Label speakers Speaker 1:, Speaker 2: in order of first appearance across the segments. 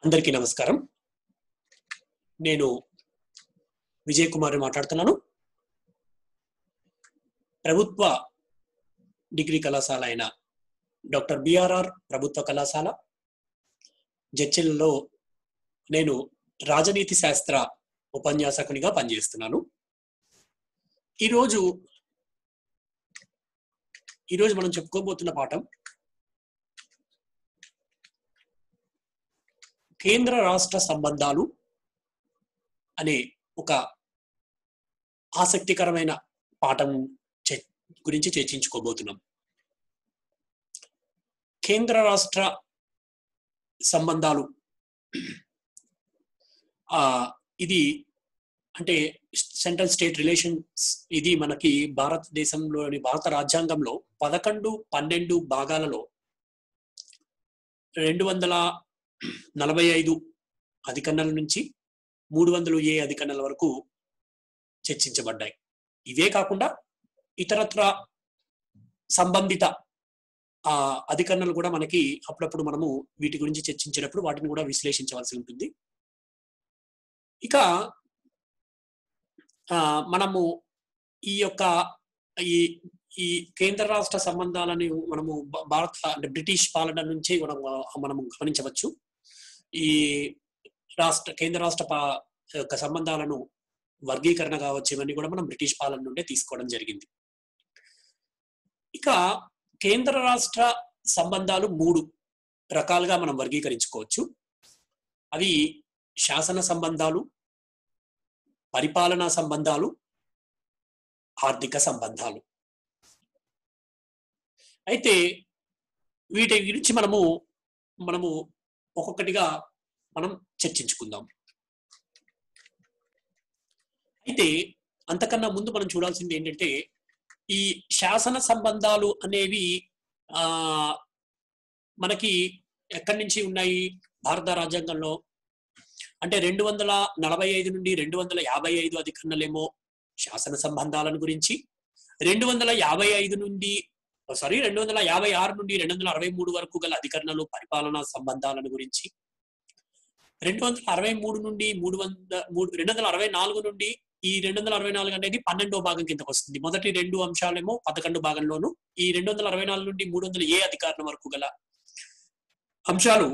Speaker 1: అందరికీ నమస్కారం. నేను విజయ్ కుమార్ మాట్లాడుతున్నాను. ప్రభుత్వ డిగ్రీ కళాశాల అయిన డాక్టర్ బిఆర్ఆర్ ప్రభుత్వ కళాశాల జడ్చర్లలో నేను రాజనీతి శాస్త్ర ఉపన్యాసకునిగా పనిచేస్తున్నాను. ఈరోజు మనం చెప్పుకోబోతున్న పాఠం కేంద్ర రాష్ట్ర సంబంధాలు అనే ఒక ఆసక్తికరమైన పాఠం గురించి చర్చించుకోబోతున్నాం. కేంద్ర రాష్ట్ర సంబంధాలు ఇది అంటే సెంట్రల్ స్టేట్ రిలేషన్స్. ఇది మనకి భారతదేశంలోని భారత రాజ్యాంగంలో 11-12 భాగాలలో 245 అధికరణల నుంచి 300A అధికరణల వరకు చర్చించబడ్డాయి. ఇవే కాకుండా ఇతరత్ర సంబంధిత అధికరణలు కూడా మనకి అప్పుడప్పుడు మనము వీటి గురించి చర్చించేటప్పుడు వాటిని కూడా విశ్లేషించవలసి ఉంటుంది. ఇక మనము ఈ యొక్క ఈ కేంద్ర రాష్ట్ర సంబంధాలని మనము భారత అంటే బ్రిటిష్ పాలన నుంచి మనము గమనించవచ్చు. ఈ కేంద్ర రాష్ట్ర యొక్క సంబంధాలను వర్గీకరణ కావచ్చు, ఇవన్నీ కూడా మనం బ్రిటిష్ పాలన నుండే తీసుకోవడం జరిగింది. ఇక కేంద్ర రాష్ట్ర సంబంధాలు 3 రకాలుగా మనం వర్గీకరించుకోవచ్చు. అవి శాసన సంబంధాలు, పరిపాలనా సంబంధాలు, ఆర్థిక సంబంధాలు. అయితే వీటి గురించి మనము ఒక్కొక్కటిగా మనం చర్చించుకుందాం. అయితే అంతకన్నా ముందు మనం చూడాల్సింది ఏంటంటే, ఈ శాసన సంబంధాలు అనేవి మనకి ఎక్కడి నుంచి ఉన్నాయి? భారత రాజ్యాంగంలో అంటే 245 నుండి 255 అధికరణలేమో శాసన సంబంధాలను గురించి, 256 నుండి 263 వరకు గల అధికరణలు పరిపాలనా సంబంధాలను గురించి, 263 నుండి 264 నుండి ఈ 264 అనేది 12వ భాగం కిందకు వస్తుంది. మొదటి 2 అంశాలేమో 11 భాగంలోను, ఈ 264 నుండి 300A అధికరణం వరకు గల అంశాలు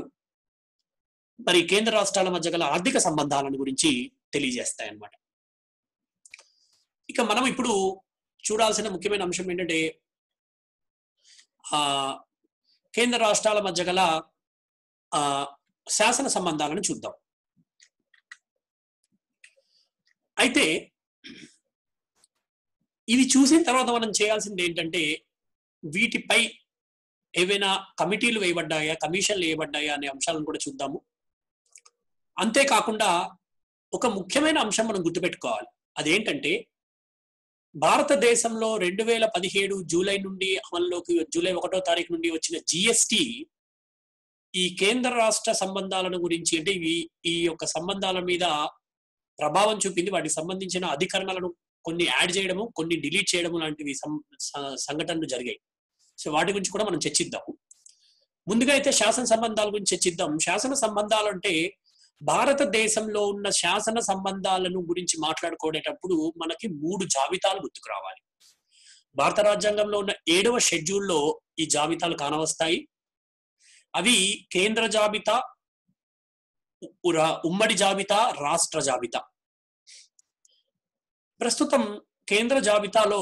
Speaker 1: మరి కేంద్ర రాష్ట్రాల మధ్య గల ఆర్థిక సంబంధాలను గురించి తెలియజేస్తాయన్నమాట. ఇక మనం ఇప్పుడు చూడాల్సిన ముఖ్యమైన అంశం ఏంటంటే, కేంద్ర రాష్ట్రాల మధ్య గల శాసన సంబంధాలను చూద్దాం. అయితే ఇవి చూసిన తర్వాత మనం చేయాల్సింది ఏంటంటే, వీటిపై ఏవైనా కమిటీలు వేయబడ్డాయా, కమిషన్లు వేయబడ్డాయా అనే అంశాలను కూడా చూద్దాము. అంతేకాకుండా ఒక ముఖ్యమైన అంశం మనం గుర్తుపెట్టుకోవాలి. అదేంటంటే, భారతదేశంలో 2017 జూలై నుండి అమల్లోకి, జూలై 1వ తారీఖు నుండి వచ్చిన GST ఈ కేంద్ర రాష్ట్ర సంబంధాలను గురించి అంటే ఈ యొక్క సంబంధాల మీద ప్రభావం చూపింది. వాటికి సంబంధించిన అధికరణలను కొన్ని యాడ్ చేయడము, కొన్ని డిలీట్ చేయడము లాంటివి సంఘటనలు జరిగాయి. సో వాటి గురించి కూడా మనం చర్చిద్దాము. ముందుగా అయితే శాసన సంబంధాల గురించి చర్చిద్దాం. శాసన సంబంధాలు అంటే భారతదేశంలో ఉన్న శాసన సంబంధాలను గురించి మాట్లాడుకునేటప్పుడు మనకి 3 జాబితాలు గుర్తుకు రావాలి. భారత రాజ్యాంగంలో ఉన్న 7వ షెడ్యూల్లో ఈ జాబితాలు కానవస్తాయి. అవి కేంద్ర జాబితా, ఉమ్మడి జాబితా, రాష్ట్ర జాబితా. ప్రస్తుతం కేంద్ర జాబితాలో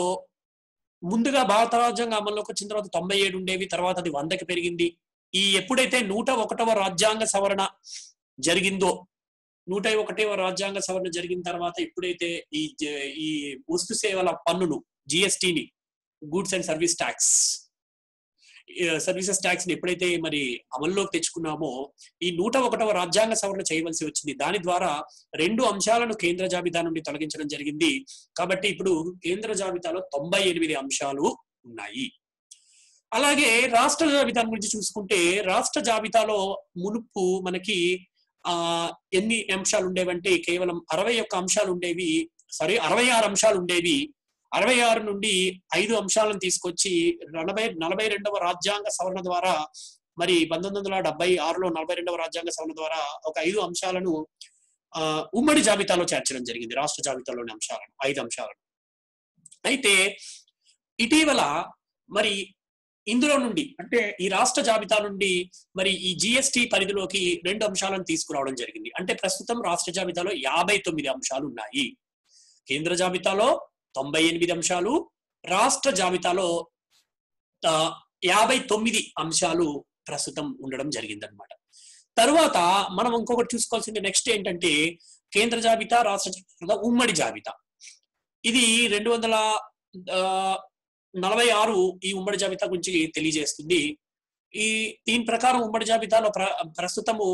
Speaker 1: ముందుగా భారత రాజ్యాంగం అమల్లోకి వచ్చిన తర్వాత 97 ఉండేవి, తర్వాత అది 100కి పెరిగింది. ఎప్పుడైతే 101వ రాజ్యాంగ సవరణ జరిగిందో, 101వ రాజ్యాంగ సవరణ జరిగిన తర్వాత ఎప్పుడైతే ఈ వస్తు సేవల పన్నును GSTని, గూడ్స్ అండ్ సర్వీసెస్ ట్యాక్స్ ని ఎప్పుడైతే మరి అమల్లోకి తెచ్చుకున్నామో, ఈ 101వ రాజ్యాంగ సవరణ చేయవలసి వచ్చింది. దాని ద్వారా 2 అంశాలను కేంద్ర జాబితా నుండి తొలగించడం జరిగింది. కాబట్టి ఇప్పుడు కేంద్ర జాబితాలో 98 అంశాలు ఉన్నాయి. అలాగే రాష్ట్ర జాబితా గురించి చూసుకుంటే, రాష్ట్ర జాబితాలో మునుపు మనకి ఎన్ని అంశాలు ఉండేవంటే కేవలం 61 అంశాలు ఉండేవి. 66 అంశాలు ఉండేవి. 66 నుండి 5 అంశాలను తీసుకొచ్చి 42వ రాజ్యాంగ సవరణ ద్వారా మరి 1976లో 42వ రాజ్యాంగ సవరణ ద్వారా ఒక 5 అంశాలను ఉమ్మడి జాబితాలో చేర్చడం జరిగింది, రాష్ట్ర జాబితాలోని అంశాలను, 5 అంశాలను. అయితే ఇటీవల మరి ఇందులో నుండి అంటే ఈ రాష్ట్ర జాబితా నుండి మరి ఈ జిఎస్టి పరిధిలోకి 2 అంశాలను తీసుకురావడం జరిగింది. అంటే ప్రస్తుతం రాష్ట్ర జాబితాలో 59 అంశాలు ఉన్నాయి. కేంద్ర జాబితాలో 98 అంశాలు, రాష్ట్ర జాబితాలో 59 అంశాలు ప్రస్తుతం ఉండడం జరిగిందనమాట. తరువాత మనం ఇంకొకటి చూసుకోవాల్సింది నెక్స్ట్ ఏంటంటే కేంద్ర జాబితా, రాష్ట్ర జాబితా, ఉమ్మడి జాబితా. ఇది 246 ఈ ఉమ్మడి జాబితా గురించి తెలియజేస్తుంది. దీని ప్రకారం ఉమ్మడి జాబితాలో ప్రస్తుతము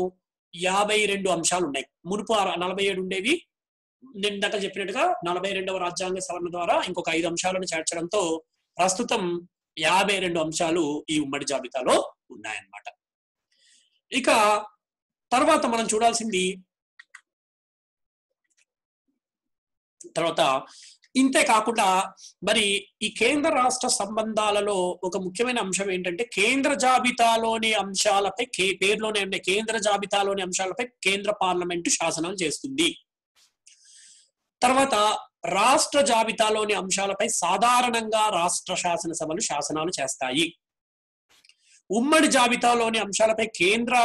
Speaker 1: 52 అంశాలు ఉన్నాయి. మునుపు 47 ఉండేవి. నేను ఇందాక చెప్పినట్టుగా 42వ రాజ్యాంగ సవరణ ద్వారా ఇంకొక 5 అంశాలను చేర్చడంతో ప్రస్తుతం 52 అంశాలు ఈ ఉమ్మడి జాబితాలో ఉన్నాయన్నమాట. ఇక తర్వాత మనం చూడాల్సింది తర్వాత ఇంతే కాకుండా మరి ఈ కేంద్ర రాష్ట్ర సంబంధాలలో ఒక ముఖ్యమైన అంశం ఏంటంటే కేంద్ర జాబితాలోని అంశాలపై పేరులోనే ఉండే కేంద్ర జాబితాలోని అంశాలపై కేంద్ర పార్లమెంటు శాసనాలు చేస్తుంది. తర్వాత రాష్ట్ర జాబితాలోని అంశాలపై సాధారణంగా రాష్ట్ర శాసనసభలు శాసనాలు చేస్తాయి. ఉమ్మడి జాబితాలోని అంశాలపై కేంద్ర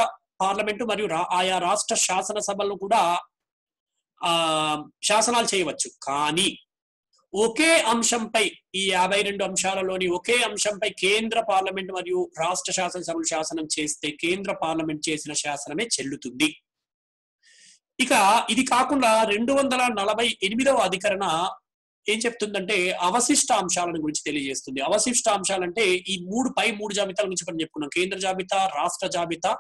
Speaker 1: పార్లమెంటు మరియు ఆయా రాష్ట్ర శాసనసభలు కూడా శాసనాలు చేయవచ్చు. కానీ ఒకే అంశంపై ఈ 52 అంశాలలోని ఒకే అంశంపై కేంద్ర పార్లమెంట్ మరియు రాష్ట్ర శాసనసభలు శాసనం చేస్తే కేంద్ర పార్లమెంట్ చేసిన శాసనమే చెల్లుతుంది. ఇక ఇది కాకుండా 248వ అధికరణ ఏం చెప్తుందంటే అవశిష్ట అంశాలను గురించి తెలియజేస్తుంది. అవశిష్ట అంశాలంటే ఈ 3 జాబితాల గురించి మనం చెప్పుకున్నాం. కేంద్ర జాబితా, రాష్ట్ర జాబితా,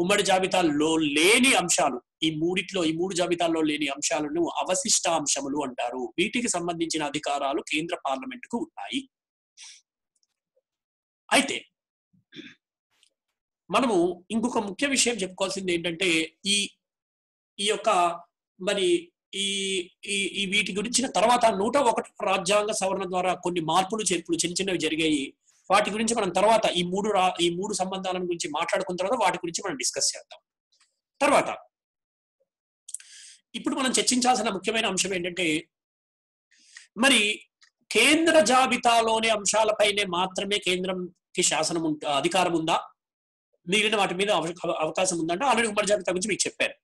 Speaker 1: ఉమ్మడి జాబితాల్లో లేని అంశాలు, ఈ 3 జాబితాల్లో లేని అంశాలను అవశిష్ట అంశములు అంటారు. వీటికి సంబంధించిన అధికారాలు కేంద్ర పార్లమెంటుకు ఉన్నాయి. అయితే మనము ఇంకొక ముఖ్య విషయం చెప్పుకోవాల్సింది ఏంటంటే ఈ యొక్క మరి ఈ వీటి గురించిన తర్వాత 101 రాజ్యాంగ సవరణ ద్వారా కొన్ని మార్పులు చేర్పులు చిన్నవి జరిగాయి. వాటి గురించి మనం తర్వాత ఈ మూడు సంబంధాల గురించి మాట్లాడుకున్న తర్వాత వాటి గురించి మనం డిస్కస్ చేద్దాం. తర్వాత ఇప్పుడు మనం చర్చించాల్సిన ముఖ్యమైన అంశం ఏంటంటే మరి కేంద్ర జాబితాలోని అంశాలపైనే మాత్రమే కేంద్రంకి శాసనం అధికారం ఉందా, మిగిలిన వాటి మీద అవకాశం ఉందంటే ఆల్రెడీ ఉమ్మడి జాబితా గురించి మీకు చెప్పారు.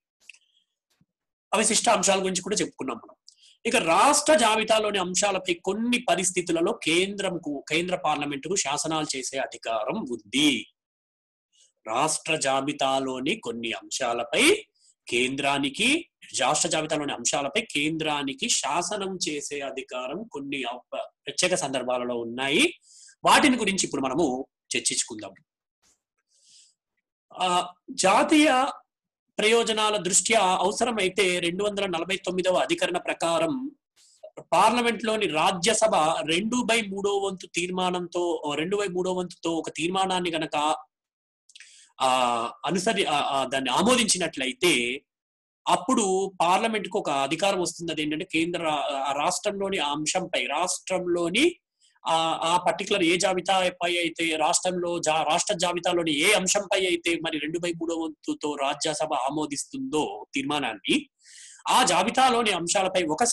Speaker 1: అవశిష్ట అంశాల గురించి కూడా చెప్పుకున్నాం మనం. ఇక రాష్ట్ర జాబితాలోని అంశాలపై కొన్ని పరిస్థితులలో కేంద్ర పార్లమెంటుకు శాసనాలు చేసే అధికారం ఉంది. రాష్ట్ర జాబితాలోని కొన్ని అంశాలపై రాష్ట్ర జాబితాలోని అంశాలపై కేంద్రానికి శాసనం చేసే అధికారం కొన్ని ప్రత్యేక సందర్భాలలో ఉన్నాయి. వాటిని గురించి ఇప్పుడు మనము చర్చించుకుందాం. జాతీయ ప్రయోజనాల దృష్ట్యా అవసరమైతే 249వ అధికరణ ప్రకారం పార్లమెంట్ లోని రాజ్యసభ 2/3 వంతు తీర్మానంతో 2/3 వంతుతో ఒక తీర్మానాన్ని గనక దాన్ని ఆమోదించినట్లయితే అప్పుడు పార్లమెంట్ కు ఒక అధికారం వస్తుంది. అదేంటంటే రాష్ట్రంలోని ఆ అంశంపై రాష్ట్రంలోని ఆ పర్టికులర్ ఏ జాబితాపై అయితే రాష్ట్ర జాబితాలోని ఏ అంశంపై అయితే మరి 2/3 వంతుతో రాజ్యసభ ఆమోదిస్తుందో తీర్మానాన్ని, ఆ జాబితాలోని అంశాలపై ఒక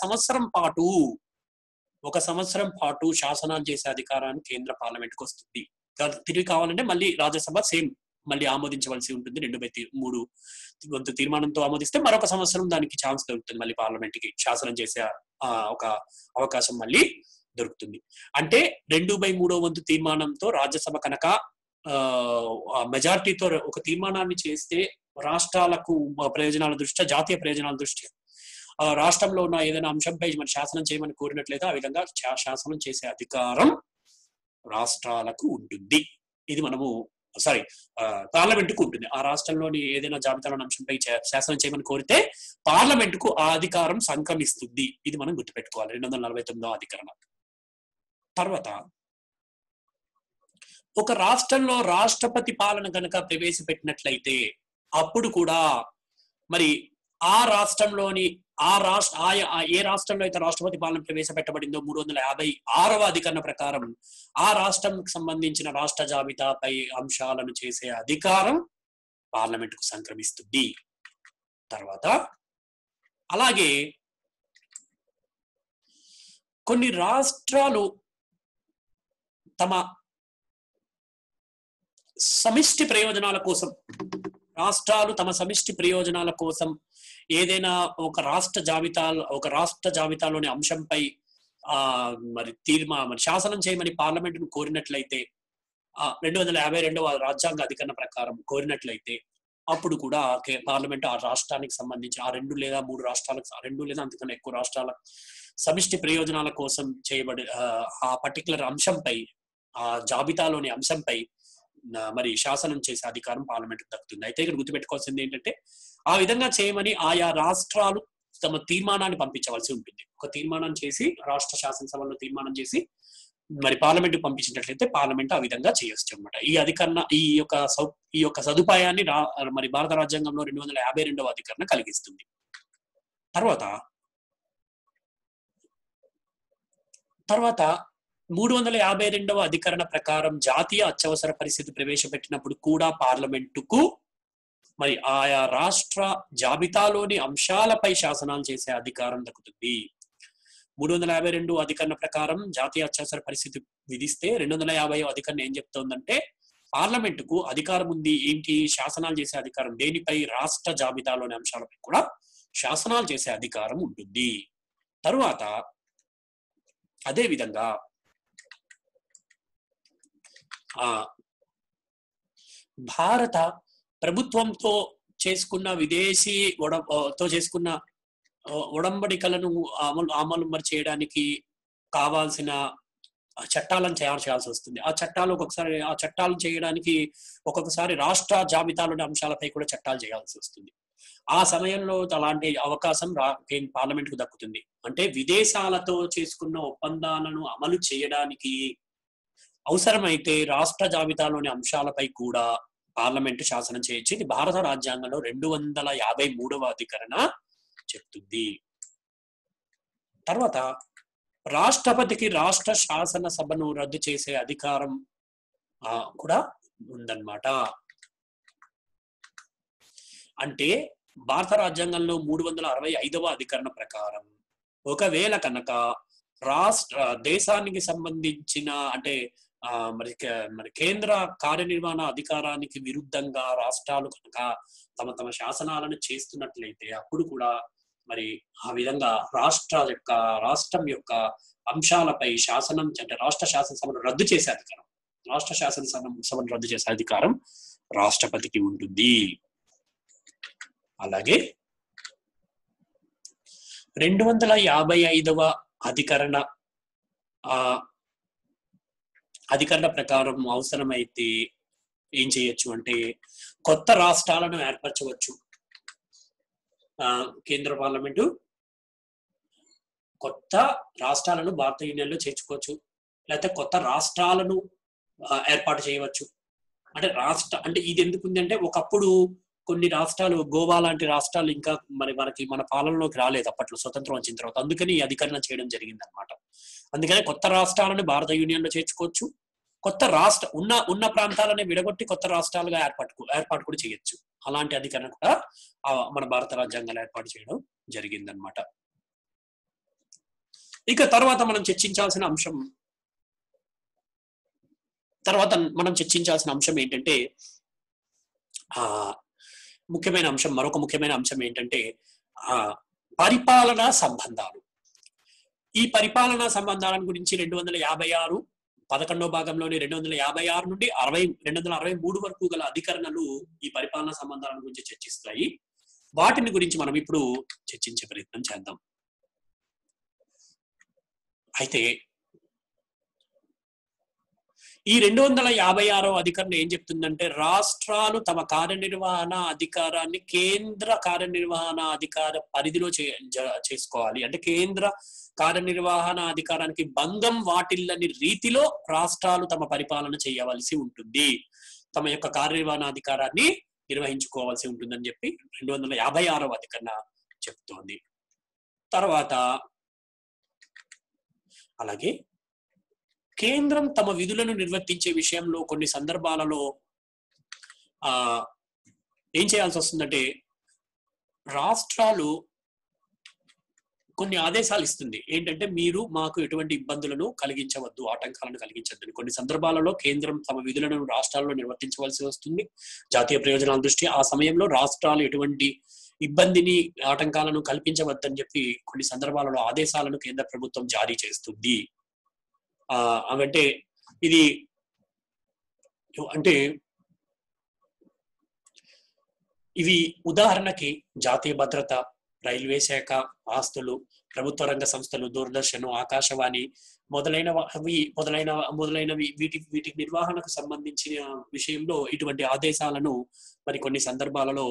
Speaker 1: సంవత్సరం పాటు శాసనాలు చేసే అధికారాన్ని కేంద్ర పార్లమెంట్ కు వస్తుంది. తిరిగి కావాలంటే మళ్ళీ రాజ్యసభ మళ్ళీ ఆమోదించవలసి ఉంటుంది. 2/3 వంతు తీర్మానంతో ఆమోదిస్తే మరొక సంవత్సరం దానికి ఛాన్స్ దొరుకుతుంది. మళ్ళీ పార్లమెంట్ కి శాసనం చేసే ఒక అవకాశం మళ్ళీ దొరుకుతుంది. అంటే 2/3 వంతు తీర్మానంతో రాజ్యసభ కనుక మెజారిటీతో ఒక తీర్మానాన్ని చేస్తే రాష్ట్రాలకు ప్రయోజనాల దృష్ట్యా, జాతీయ ప్రయోజనాల దృష్ట్యా రాష్ట్రంలో ఉన్న ఏదైనా అంశంపై మరి శాసనం చేయమని కోరినట్లయితే ఆ విధంగా శాసనం చేసే అధికారం రాష్ట్రాలకు ఉంటుంది. ఇది పార్లమెంటుకు ఉంటుంది. ఆ రాష్ట్రంలోని ఏదైనా జాబితాలోని అంశంపై శాసనం చేయమని కోరితే పార్లమెంటుకు ఆ అధికారం సంక్రమిస్తుంది. ఇది మనం గుర్తుపెట్టుకోవాలి. 249వ అధికరణ. తర్వాత ఒక రాష్ట్రంలో రాష్ట్రపతి పాలన కనుక ప్రవేశపెట్టినట్లయితే అప్పుడు కూడా మరి ఆ రాష్ట్రంలోని ఏ రాష్ట్రంలో అయితే రాష్ట్రపతి పాలన ప్రవేశపెట్టబడిందో 356వ అధికరణ ప్రకారం ఆ రాష్ట్రంకి సంబంధించిన రాష్ట్ర జాబితాపై అంశాలను చేసే అధికారం పార్లమెంటుకు సంక్రమిస్తుంది. తర్వాత అలాగే కొన్ని రాష్ట్రాలు తమ సమిష్టి ప్రయోజనాల కోసం ఏదైనా ఒక రాష్ట్ర జాబితాలోని అంశంపై మరి శాసనం చేయమని పార్లమెంటును కోరినట్లయితే 252వ రాజ్యాంగ అధికరణ ప్రకారం కోరినట్లయితే అప్పుడు కూడా పార్లమెంట్ ఆ రాష్ట్రానికి సంబంధించి ఆ 2 లేదా 3 రాష్ట్రాలకు 2 లేదా అంతకన్నా ఎక్కువ రాష్ట్రాల సమిష్టి ప్రయోజనాల కోసం చేయబడి ఆ పర్టికులర్ అంశంపై ఆ జాబితాలోని అంశంపై మరి శాసనం చేసే అధికారం పార్లమెంట్ దక్కుతుంది. అయితే ఇక్కడ గుర్తుపెట్టుకోవాల్సింది ఏంటంటే ఆ విధంగా చేయమని ఆయా రాష్ట్రాలు తమ తీర్మానాన్ని పంపించవలసి ఉంటుంది. ఒక తీర్మానం చేసి రాష్ట్ర శాసనసభలో తీర్మానం చేసి మరి పార్లమెంట్ పంపించినట్లయితే పార్లమెంట్ ఆ విధంగా చేయొచ్చు అనమాట. ఈ యొక్క సదుపాయాన్ని మరి భారత రాజ్యాంగంలో 252వ అధికరణ కలిగిస్తుంది. తర్వాత 352వ అధికరణ ప్రకారం జాతీయ అత్యవసర పరిస్థితి ప్రవేశపెట్టినప్పుడు కూడా పార్లమెంటుకు మరి ఆయా రాష్ట్ర జాబితాలోని అంశాలపై శాసనాలు చేసే అధికారం దక్కుతుంది. 352 అధికరణ ప్రకారం జాతీయ అత్యవసర పరిస్థితి విధిస్తే 250వ అధికరణ ఏం చెప్తోందంటే పార్లమెంటుకు అధికారం ఉంది. ఏంటి? శాసనాలు చేసే అధికారం. దేనిపై? రాష్ట్ర జాబితాలోని అంశాలపై కూడా శాసనాలు చేసే అధికారం ఉంటుంది. తరువాత అదే విధంగా భారత ప్రభుత్వంతో చేసుకున్న ఉడంబడికలను అమలు చేయడానికి కావాల్సిన చట్టాలను చేయాల్సి వస్తుంది. ఆ చట్టాలు చేయడానికి ఒక్కొక్కసారి రాష్ట్ర జాబితాలోని అంశాలపై కూడా చట్టాలు చేయాల్సి వస్తుంది. ఆ సమయంలో అలాంటి అవకాశం పార్లమెంట్ కు దక్కుతుంది. అంటే విదేశాలతో చేసుకున్న ఒప్పందాలను అమలు చేయడానికి అవసరమైతే రాష్ట్ర జాబితాలోని అంశాలపై కూడా పార్లమెంటు శాసనం చేయొచ్చు. ఇది భారత రాజ్యాంగంలో 253వ అధికరణ చెప్తుంది. తర్వాత రాష్ట్రపతికి రాష్ట్ర శాసన సభను రద్దు చేసే అధికారం కూడా ఉందన్నమాట. అంటే భారత రాజ్యాంగంలో 365వ అధికరణ ప్రకారం ఒకవేళ కనుక దేశానికి సంబంధించిన అంటే మరి కేంద్ర కార్యనిర్వహణ అధికారానికి విరుద్ధంగా రాష్ట్రాలు కనుక తమ శాసనాలను చేస్తున్నట్లయితే అప్పుడు కూడా మరి ఆ విధంగా రాష్ట్రం యొక్క అంశాలపై శాసనం అంటే రాష్ట్ర శాసనసభను రద్దు చేసే అధికారం రాష్ట్రపతికి ఉంటుంది. అలాగే 255వ అధికరణ ప్రకారం అవసరమైతే ఏం చేయొచ్చు అంటే కొత్త రాష్ట్రాలను ఏర్పరచవచ్చు. కేంద్ర పార్లమెంటు కొత్త రాష్ట్రాలను భారత యూనియన్ లో చేర్చుకోవచ్చు, లేకపోతే కొత్త రాష్ట్రాలను ఏర్పాటు చేయవచ్చు. అంటే ఇది ఎందుకుంది అంటే ఒకప్పుడు కొన్ని రాష్ట్రాలు, గోవా లాంటి రాష్ట్రాలు ఇంకా మన పాలనలోకి రాలేదు అప్పట్లో స్వతంత్రం వచ్చిన తర్వాత. అందుకని ఈ అధికరణ చేయడం జరిగింది అనమాట. అందుకని కొత్త రాష్ట్రాలను భారత యూనియన్ లో చేర్చుకోవచ్చు. కొత్త ఉన్న ప్రాంతాలను విడగొట్టి కొత్త రాష్ట్రాలుగా ఏర్పాటు కూడా చేయొచ్చు. అలాంటి అధికరణ కూడా మన భారత రాజ్యాంగంలో ఏర్పాటు చేయడం జరిగిందనమాట. ఇక తర్వాత మనం చర్చించాల్సిన అంశం ఏంటంటే మరొక ముఖ్యమైన అంశం ఏంటంటే పరిపాలనా సంబంధాలు. ఈ పరిపాలనా సంబంధాల గురించి 256 11వ భాగంలోని 256 నుండి 263 వరకు గల అధికరణలు ఈ పరిపాలనా సంబంధాల గురించి చర్చిస్తాయి. వాటిని గురించి మనం ఇప్పుడు చర్చించే ప్రయత్నం చేద్దాం. అయితే ఈ 256వ అధికరణ ఏం చెప్తుందంటే రాష్ట్రాలు తమ కార్యనిర్వహణ అధికారాన్ని కేంద్ర కార్యనిర్వహణ అధికార పరిధిలో చేసుకోవాలి. అంటే కేంద్ర కార్యనిర్వహణ అధికారానికి భంగం వాటిల్లని రీతిలో రాష్ట్రాలు తమ పరిపాలన చేయవలసి ఉంటుంది, తమ యొక్క కార్యనిర్వహణ అధికారాన్ని నిర్వహించుకోవాల్సి ఉంటుందని చెప్పి 256వ అధికరణ చెప్తోంది. తర్వాత అలాగే కేంద్రం తమ విధులను నిర్వర్తించే విషయంలో కొన్ని సందర్భాలలో ఏం చేయాల్సి వస్తుందంటే రాష్ట్రాలు కొన్ని ఆదేశాలు ఇస్తుంది. ఏంటంటే మీరు మాకు ఎటువంటి ఇబ్బందులను కలిగించవద్దు, ఆటంకాలను కలిగించవద్దు. కొన్ని సందర్భాలలో కేంద్రం తమ విధులను రాష్ట్రాల్లో నిర్వర్తించవలసి వస్తుంది జాతీయ ప్రయోజనాల దృష్టి. ఆ సమయంలో రాష్ట్రాలు ఎటువంటి ఇబ్బందిని, ఆటంకాలను కల్పించవద్దని చెప్పి కొన్ని సందర్భాలలో ఆదేశాలను కేంద్ర ప్రభుత్వం జారీ చేస్తుంది. అంటే ఇది అంటే ఇవి ఉదాహరణకి జాతీయ భద్రత, రైల్వే శాఖ, ఆస్తులు, ప్రభుత్వ రంగ సంస్థలు, దూరదర్శన్, ఆకాశవాణి మొదలైనవి వీటి నిర్వహణకు సంబంధించిన విషయంలో ఇటువంటి ఆదేశాలను మరి కొన్ని సందర్భాలలో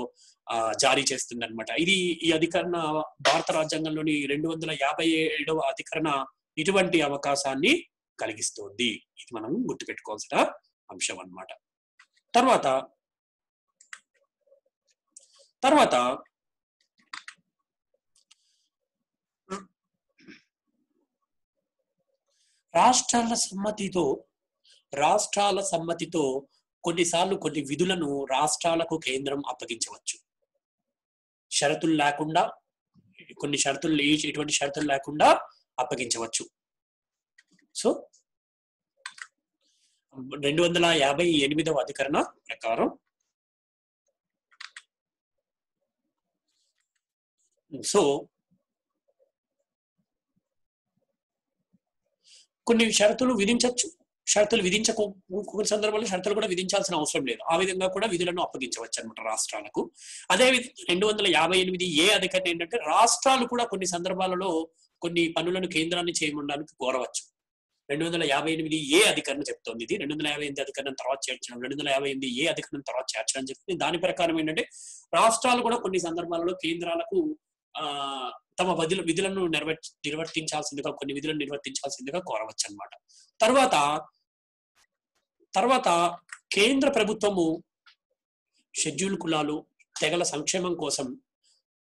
Speaker 1: జారీ చేస్తుంది అనమాట. ఈ అధికరణ భారత రాజ్యాంగంలోని 257వ అధికరణ ఇటువంటి అవకాశాన్ని కలిగిస్తుంది. ఇది మనం గుర్తుపెట్టుకోవాల్సిన అంశం అన్నమాట. తర్వాత రాష్ట్రాల సమ్మతితో కొన్నిసార్లు కొన్ని విధులను రాష్ట్రాలకు కేంద్రం అప్పగించవచ్చు. షరతులు లేకుండా, ఎటువంటి షరతులు లేకుండా అప్పగించవచ్చు. సో 258వ అధికరణ ప్రకారం కొన్ని షరతులు విధించవచ్చు, షరతులు కొన్ని సందర్భాల్లో షరతులు కూడా విధించాల్సిన అవసరం లేదు. ఆ విధంగా కూడా విధులను అప్పగించవచ్చు అనమాట రాష్ట్రాలకు. అదేవిధంగా 258A అధికరణ ఏంటంటే రాష్ట్రాలు కూడా కొన్ని సందర్భాలలో కొన్ని పనులను కేంద్రాన్ని చేయమనడానికి కోరవచ్చు. 258A అధికరణ చెప్తోంది. ఇది 258 అధికరణం తర్వాత చేర్చడం, 258A అధికరణం తర్వాత చేర్చడం చెప్తుంది. దాని ప్రకారం ఏంటంటే రాష్ట్రాలు కూడా కొన్ని సందర్భాలలో కేంద్రాలకు తమ విధులను నిర్వర్తించాల్సిందిగా, కొన్ని విధులను నిర్వర్తించాల్సిందిగా కోరవచ్చు అన్నమాట. తర్వాత కేంద్ర ప్రభుత్వము షెడ్యూల్ కులాలు, తెగల సంక్షేమం కోసం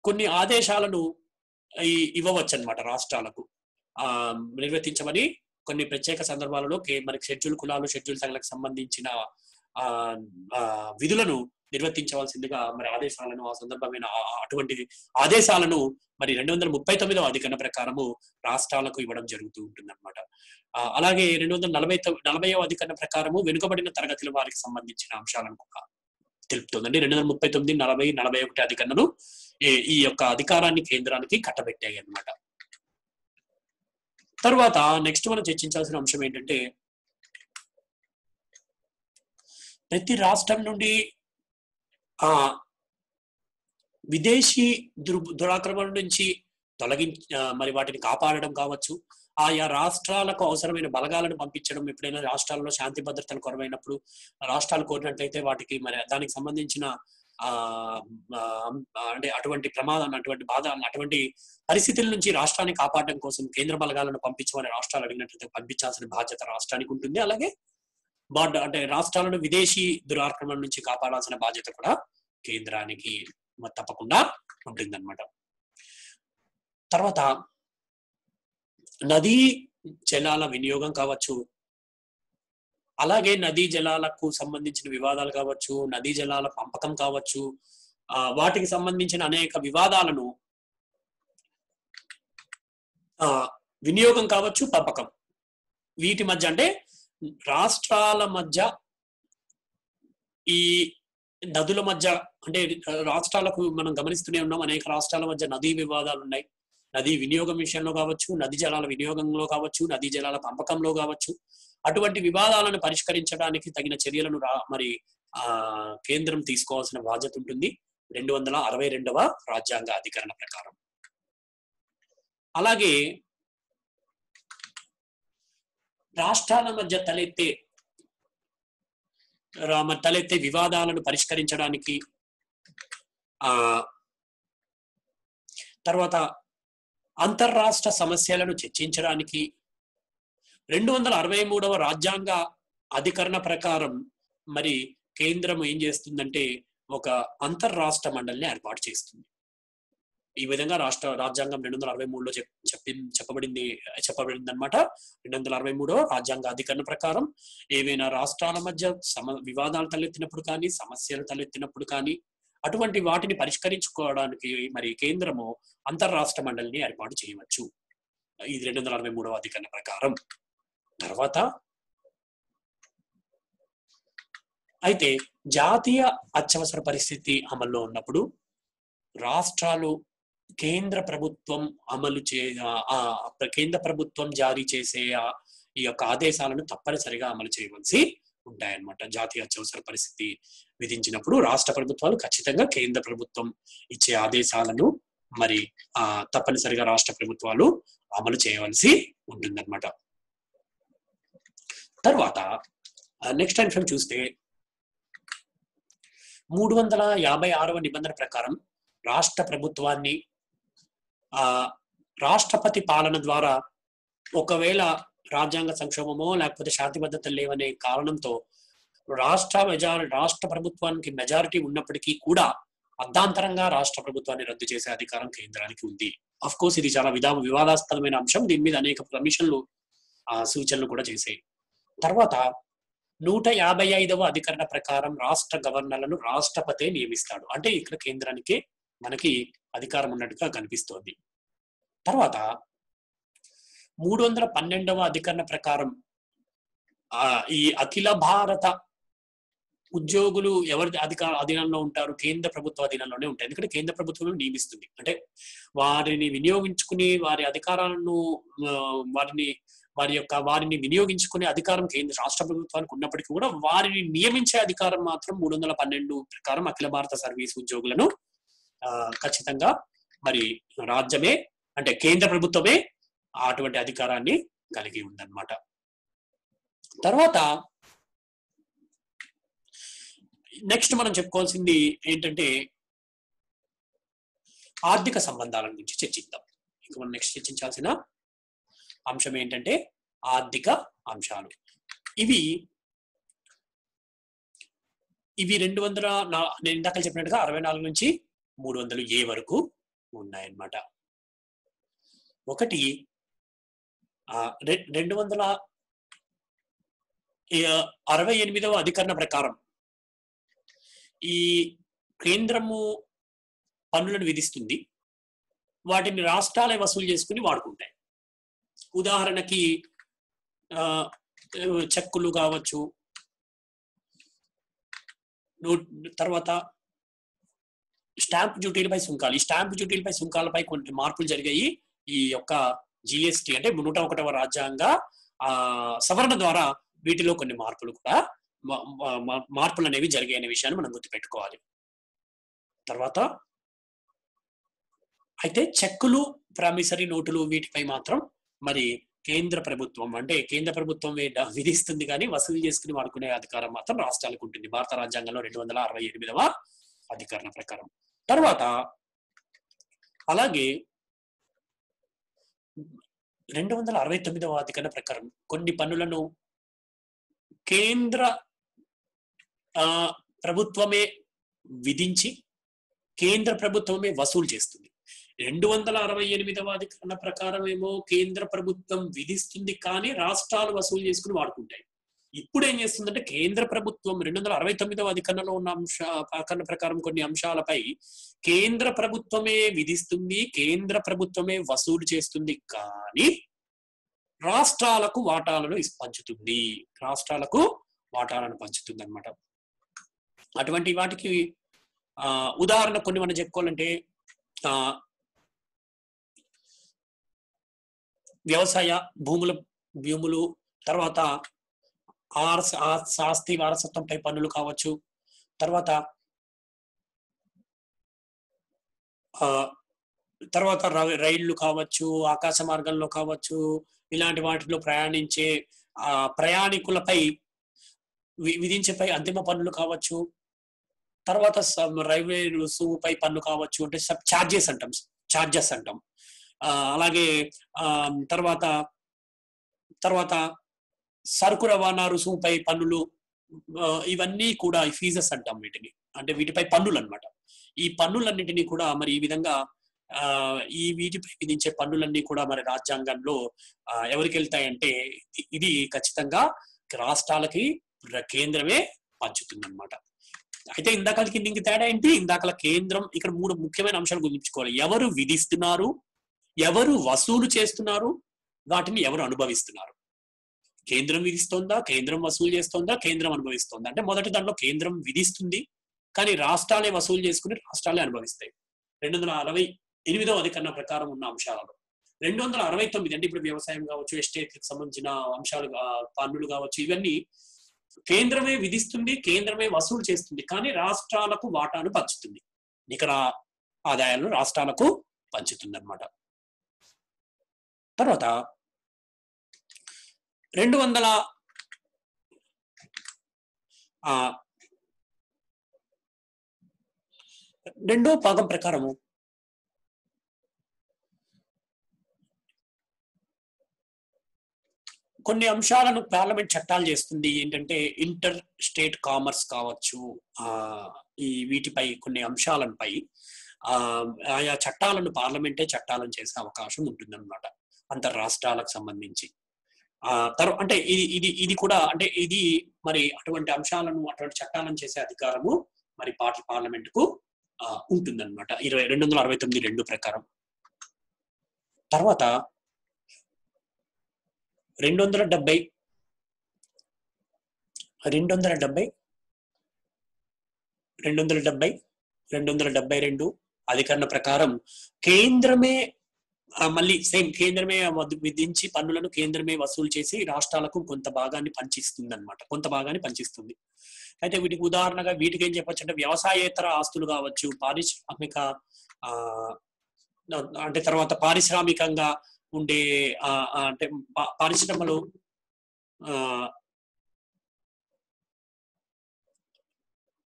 Speaker 1: కొన్ని ఆదేశాలను ఇవ్వవచ్చు అన్నమాట రాష్ట్రాలకు. నిర్వర్తించమని కొన్ని ప్రత్యేక సందర్భాలలో మనకి షెడ్యూల్ కులాలు, షెడ్యూల్ తెగలకు సంబంధించిన విధులను నిర్వర్తించవలసిందిగా మరి ఆదేశాలను, ఆ సందర్భమైన అటువంటి ఆదేశాలను మరి 239వ అధికరణ ప్రకారము రాష్ట్రాలకు ఇవ్వడం జరుగుతూ ఉంటుంది అనమాట. అలాగే 240వ అధికరణ ప్రకారము వెనుకబడిన తరగతుల వారికి సంబంధించిన అంశాలను కూడా తెలుపుతుందండి. 239, 40, 41 అధికరణలు ఈ యొక్క అధికారాన్ని కేంద్రానికి కట్టబెట్టాయి అన్నమాట. తర్వాత నెక్స్ట్ మనం చర్చించాల్సిన అంశం ఏంటంటే ప్రతి రాష్ట్రం నుండి విదేశీ దురాక్రమణ నుంచి మరి వాటిని కాపాడడం కావచ్చు, ఆయా రాష్ట్రాలకు అవసరమైన బలగాలను పంపించడం, ఎప్పుడైనా రాష్ట్రాల్లో శాంతి భద్రతలు కొరవైనప్పుడు రాష్ట్రాలు కోరినట్లయితే వాటికి మరి దానికి సంబంధించిన అంటే అటువంటి ప్రమాదాన్ని, అటువంటి బాధలను, అటువంటి పరిస్థితుల నుంచి రాష్ట్రాన్ని కాపాడడం కోసం కేంద్ర బలగాలను పంపించమని రాష్ట్రాలు అడిగినట్లయితే పంపించాల్సిన బాధ్యత రాష్ట్రానికి ఉంటుంది. అలాగే అంటే రాష్ట్రాలను విదేశీ దురాక్రమణ నుంచి కాపాడాల్సిన బాధ్యత కూడా కేంద్రానికి తప్పకుండా ఉంటుందన్నమాట. తర్వాత నదీ జలాల వినియోగం కావచ్చు, అలాగే నదీ జలాలకు సంబంధించిన వివాదాలు కావచ్చు, నదీ జలాల పంపకం కావచ్చు, వాటికి సంబంధించిన అనేక వివాదాలను వినియోగం కావచ్చు, పంపకం, వీటి మధ్య అంటే రాష్ట్రాల మధ్య, ఈ నదుల మధ్య, అంటే రాష్ట్రాలకు మనం గమనిస్తూనే ఉన్నాం, అనేక రాష్ట్రాల మధ్య నదీ వివాదాలు ఉన్నాయి. నదీ వినియోగం విషయంలో కావచ్చు, నదీ జలాల వినియోగంలో కావచ్చు, నదీ జలాల పంపకంలో కావచ్చు. అటువంటి వివాదాలను పరిష్కరించడానికి తగిన చర్యలను మరి కేంద్రం తీసుకోవాల్సిన బాధ్యత ఉంటుంది 262వ రాజ్యాంగ అధికరణ ప్రకారం. అలాగే రాష్ట్రాల మధ్య తలెత్తే వివాదాలను పరిష్కరించడానికి, తర్వాత అంతర్రాష్ట్ర సమస్యలను చర్చించడానికి 263వ రాజ్యాంగ అధికరణ ప్రకారం మరి కేంద్రం ఏం చేస్తుందంటే ఒక అంతర్రాష్ట్ర మండలిని ఏర్పాటు చేస్తుంది. ఈ విధంగా రాష్ట్ర రాజ్యాంగం 263లో చెప్పబడింది అనమాట. 263 రాజ్యాంగ అధికరణ ప్రకారం ఏవైనా రాష్ట్రాల మధ్య వివాదాలు తలెత్తినప్పుడు కానీ, సమస్యలు తలెత్తినప్పుడు కానీ, అటువంటి వాటిని పరిష్కరించుకోవడానికి మరి కేంద్రము అంతర్రాష్ట్ర మండలిని ఏర్పాటు చేయవచ్చు. ఇది 263వ అధికరణ ప్రకారం. తర్వాత అయితే జాతీయ అత్యవసర పరిస్థితి అమల్లో ఉన్నప్పుడు రాష్ట్రాలు కేంద్ర ప్రభుత్వం కేంద్ర ప్రభుత్వం జారీ చేసే ఈ యొక్క ఆదేశాలను తప్పనిసరిగా అమలు చేయవలసి ఉంటాయన్నమాట. జాతీయ అత్యవసర పరిస్థితి విధించినప్పుడు రాష్ట్ర ప్రభుత్వాలు ఖచ్చితంగా కేంద్ర ప్రభుత్వం ఇచ్చే ఆదేశాలను మరి తప్పనిసరిగా రాష్ట్ర ప్రభుత్వాలు అమలు చేయవలసి ఉంటుందన్నమాట. తర్వాత నెక్స్ట్ అంశం చూస్తే 356వ నిబంధన ప్రకారం రాష్ట్ర ప్రభుత్వాన్ని రాష్ట్రపతి పాలన ద్వారా ఒకవేళ రాజ్యాంగ సంక్షోభమో లేకపోతే శాంతిబద్ధతలు లేవనే కారణంతో రాష్ట్ర ప్రభుత్వానికి మెజారిటీ ఉన్నప్పటికీ కూడా అర్ధాంతరంగా రాష్ట్ర ప్రభుత్వాన్ని రద్దు చేసే అధికారం కేంద్రానికి ఉంది. అఫ్ కోర్స్ ఇది చాలా వివాదాస్పదమైన అంశం. దీని మీద అనేక కమిషన్లు సూచనలు కూడా చేశాయి. తర్వాత 155వ అధికరణ ప్రకారం రాష్ట్ర గవర్నర్లను రాష్ట్రపతే నియమిస్తాడు. అంటే ఇక్కడ కేంద్రానికి మనకి అధికారం ఉన్నట్టుగా కనిపిస్తోంది. తర్వాత 312వ అధికరణ ప్రకారం ఈ అఖిల భారత ఉద్యోగులు ఎవరి అధీనంలో ఉంటారు? కేంద్ర ప్రభుత్వ అధీనంలోనే ఉంటాయి. ఎందుకంటే కేంద్ర ప్రభుత్వం నియమిస్తుంది. అంటే వారిని వినియోగించుకుని వారి అధికారాలను వారిని వినియోగించుకునే అధికారం రాష్ట్ర ప్రభుత్వానికి ఉన్నప్పటికీ కూడా వారిని నియమించే అధికారం మాత్రం 312 ప్రకారం అఖిల భారత సర్వీస్ ఉద్యోగులను ఖచ్చితంగా మరి రాజ్యమే అంటే కేంద్ర ప్రభుత్వమే అటువంటి అధికారాన్ని కలిగి ఉందన్నమాట. తర్వాత నెక్స్ట్ మనం చెప్పుకోవాల్సింది ఏంటంటే ఆర్థిక సంబంధాల గురించి చర్చిద్దాం. ఇక మనం నెక్స్ట్ చర్చించాల్సిన అంశం ఏంటంటే ఆర్థిక అంశాలు. ఇవి 200 నేను ఇందాక చెప్పినట్టుగా 64 నుంచి 300A వరకు ఉన్నాయన్నమాట. ఒకటి 268వ అధికరణ ప్రకారం ఈ కేంద్రము పన్నులను విధిస్తుంది. వాటిని రాష్ట్రాలే వసూలు చేసుకుని వాడుకుంటాయి. ఉదాహరణకి చెక్కులు కావచ్చు, తర్వాత స్టాంప్ డ్యూటీలపై సుంకాలు. ఈ స్టాంప్ డ్యూటీలపై సుంకాలపై కొన్ని మార్పులు జరిగాయి. ఈ యొక్క జిఎస్టి అంటే 101వ రాజ్యాంగ సవరణ ద్వారా వీటిలో కొన్ని మార్పులు అనేవి జరిగాయనే విషయాన్ని మనం గుర్తుపెట్టుకోవాలి. తర్వాత అయితే చెక్కులు, ప్రామిసరీ నోటులు వీటిపై మాత్రం మరి కేంద్ర ప్రభుత్వం అంటే కేంద్ర ప్రభుత్వం విధిస్తుంది కానీ వసూలు చేసుకుని వాడుకునే అధికారం మాత్రం రాష్ట్రాలకు ఉంటుంది. భారత రాజ్యాంగంలో 268వ అధికరణ ప్రకారం. తర్వాత అలాగే 269వ అధికరణ ప్రకారం కొన్ని పన్నులను కేంద్ర ప్రభుత్వమే విధించి కేంద్ర ప్రభుత్వమే వసూలు చేస్తుంది. 268వ అధికరణ ప్రకారం ఏమో కేంద్ర ప్రభుత్వం విధిస్తుంది కానీ రాష్ట్రాలు వసూలు చేసుకుని వాడుకుంటాయి. ఇప్పుడు ఏం చేస్తుందంటే కేంద్ర ప్రభుత్వం 269వ అధికరణలో ఉన్న అధికరణ ప్రకారం కొన్ని అంశాలపై కేంద్ర ప్రభుత్వమే విధిస్తుంది, కేంద్ర ప్రభుత్వమే వసూలు చేస్తుంది కానీ రాష్ట్రాలకు వాటాలను పంచుతుంది. అన్నమాట. అటువంటి వాటికి ఉదాహరణ కొన్ని మనం చెప్పుకోవాలంటే వ్యవసాయ భూములు, తర్వాత ఆస్తి వారసత్వంపై పన్నులు కావచ్చు, తర్వాత రైళ్లు కావచ్చు, ఆకాశ మార్గంలో కావచ్చు, ఇలాంటి వాటిలో ప్రయాణించే ప్రయాణికులపై విధించేపై అంతిమ పన్నులు కావచ్చు, తర్వాత రైల్వే రుసుముపై పన్ను కావచ్చు, అంటే ఛార్జెస్ అంటాం. అలాగే తర్వాత సరుకు రవాణా రుసుముపై పన్నులు, ఇవన్నీ కూడా ఫీజెస్ అంటాం వీటిని. అంటే వీటిపై పన్నులు అన్నమాట. ఈ పన్నులన్నింటినీ కూడా మరి ఈ విధంగా ఈ వీటిపై విధించే పన్నులన్నీ కూడా మరి రాజ్యాంగంలో ఎవరికి వెళ్తాయంటే ఇది ఖచ్చితంగా రాష్ట్రాలకి కేంద్రమే పంచుతుందన్నమాట. అయితే ఇందాకలకి దీనికి తేడా ఏంటి? ఇందాకల కేంద్రం ఇక్కడ 3 ముఖ్యమైన అంశాలు గుర్తుంచుకోవాలి. ఎవరు విధిస్తున్నారు, ఎవరు వసూలు చేస్తున్నారు, వాటిని ఎవరు అనుభవిస్తున్నారు. కేంద్రం విధిస్తోందా, కేంద్రం వసూలు చేస్తోందా, కేంద్రం అనుభవిస్తోందా అంటే మొదటి దాంట్లో కేంద్రం విధిస్తుంది, కానీ రాష్ట్రాలే వసూలు చేసుకుని రాష్ట్రాలే అనుభవిస్తాయి. 268వ అధికరణ ప్రకారం ఉన్న అంశాలలో 269 అంటే ఇప్పుడు వ్యవసాయం కావచ్చు, ఎస్టేట్లకు సంబంధించిన అంశాలు, పన్నులు కావచ్చు, ఇవన్నీ కేంద్రమే విధిస్తుంది, కేంద్రమే వసూలు చేస్తుంది, కానీ రాష్ట్రాలకు వాటాను పంచుతుంది. నికర ఆదాయాలను రాష్ట్రాలకు పంచుతుంది అన్నమాట. తర్వాత 202వ భాగం ప్రకారము కొన్ని అంశాలను పార్లమెంట్ చట్టాలు చేస్తుంది. ఏంటంటే ఇంటర్ స్టేట్ కామర్స్ కావచ్చు, ఈ వీటిపై కొన్ని అంశాలపై ఆయా చట్టాలను పార్లమెంటే చట్టాలను చేసే అవకాశం ఉంటుందన్నమాట అంతర్రాష్ట్రాలకు సంబంధించి. అంటే ఇది కూడా అంటే ఇది మరి అటువంటి అంశాలను, అటువంటి చట్టాలను చేసే అధికారము మరి పార్లమెంట్ కు ఉంటుందన్నమాట 269(2) ప్రకారం. తర్వాత 272 అధికరణ ప్రకారం కేంద్రమే మళ్ళీ సేమ్ కేంద్రమే విధించి పన్నులను కేంద్రమే వసూలు చేసి రాష్ట్రాలకు కొంత భాగాన్ని పంచిస్తుంది అన్నమాట, కొంత భాగాన్ని పంచిస్తుంది. అయితే వీటికి ఉదాహరణగా వీటికి ఏం చెప్పొచ్చు అంటే వ్యవసాయేతర ఆస్తులు కావచ్చు, పారిశ్రామిక అంటే తర్వాత పారిశ్రామికంగా ఉండే అంటే పరిశ్రమలు,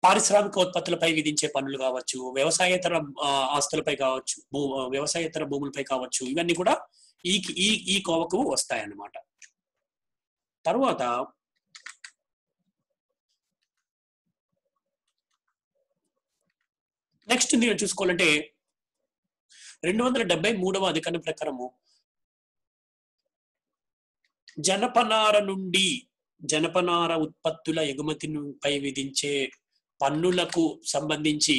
Speaker 1: పారిశ్రామిక ఉత్పత్తులపై విధించే పన్నులు కావచ్చు, వ్యవసాయేతర ఆస్తులపై కావచ్చు, వ్యవసాయేతర భూములపై కావచ్చు, ఇవన్నీ కూడా ఈ కోవకు వస్తాయన్నమాట. తరువాత నెక్స్ట్ నేను చూసుకోవాలంటే 273వ అధికరణ ప్రకారము జనపనార ఉత్పత్తుల ఎగుమతిపై విధించే పన్నులకు సంబంధించి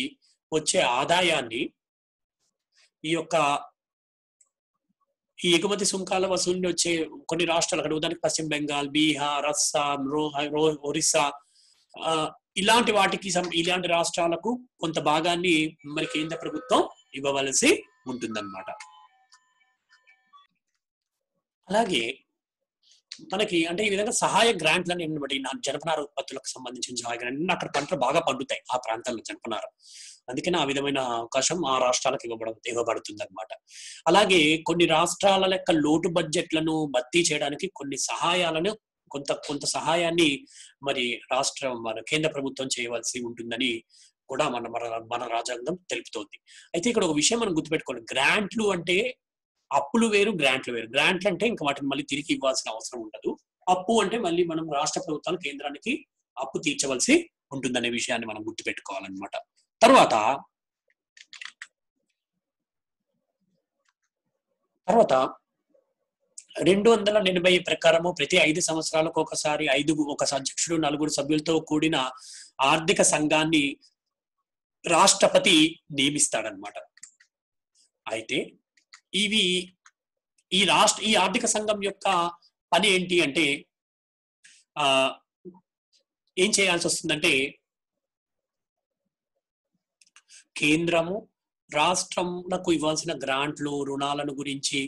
Speaker 1: వచ్చే ఆదాయాన్ని ఈ ఎగుమతి సుంకాల వసూలు వచ్చే కొన్ని రాష్ట్రాలు, అక్కడ ఉదాహరణకు పశ్చిమ బెంగాల్, బీహార్, అస్సాం, ఒరిస్సా, ఇలాంటి ఇలాంటి రాష్ట్రాలకు కొంత భాగాన్ని మరి కేంద్ర ప్రభుత్వం ఇవ్వవలసి ఉంటుందన్నమాట. అలాగే మనకి అంటే ఈ విధంగా సహాయ గ్రాంట్లని బట్టి జనపనార ఉత్పత్తులకు సంబంధించిన సహాయ గ్రాంట్, అక్కడ పంటలు బాగా పండుతాయి ఆ ప్రాంతాల్లో జనపనార, అందుకని ఆ విధమైన అవకాశం ఆ రాష్ట్రాలకు ఇవ్వబడుతుంది అనమాట. అలాగే కొన్ని రాష్ట్రాల లెక్క లోటు బడ్జెట్లను భర్తీ చేయడానికి కొన్ని సహాయాలను కొంత సహాయాన్ని మరి మన కేంద్ర ప్రభుత్వం చేయవలసి ఉంటుందని కూడా మన రాజ్యాంగం తెలుపుతోంది. అయితే ఇక్కడ ఒక విషయం మనం గుర్తుపెట్టుకోవాలి, గ్రాంట్లు అంటే అప్పులు వేరు, గ్రాంట్లు వేరు. గ్రాంట్లు అంటే ఇంకా వాటిని మళ్ళీ తిరిగి ఇవ్వాల్సిన అవసరం ఉండదు. అప్పు అంటే మళ్ళీ మనం రాష్ట్ర ప్రభుత్వాలు కేంద్రానికి అప్పు తీర్చవలసి ఉంటుందనే విషయాన్ని మనం గుర్తుపెట్టుకోవాలన్నమాట. తర్వాత 280 ప్రకారము ప్రతి 5 సంవత్సరాలకు ఒకసారి ఒక అధ్యక్షుడు 4 సభ్యులతో కూడిన ఆర్థిక సంఘాన్ని రాష్ట్రపతి నియమిస్తాడనమాట. అయితే ఈ ఆర్థిక సంఘం యొక్క పని ఏంటి అంటే ఏం చేయాల్సి వస్తుందంటే కేంద్రము రాష్ట్రంలకు ఇవ్వాల్సిన గ్రాంట్లు, రుణాలను గురించి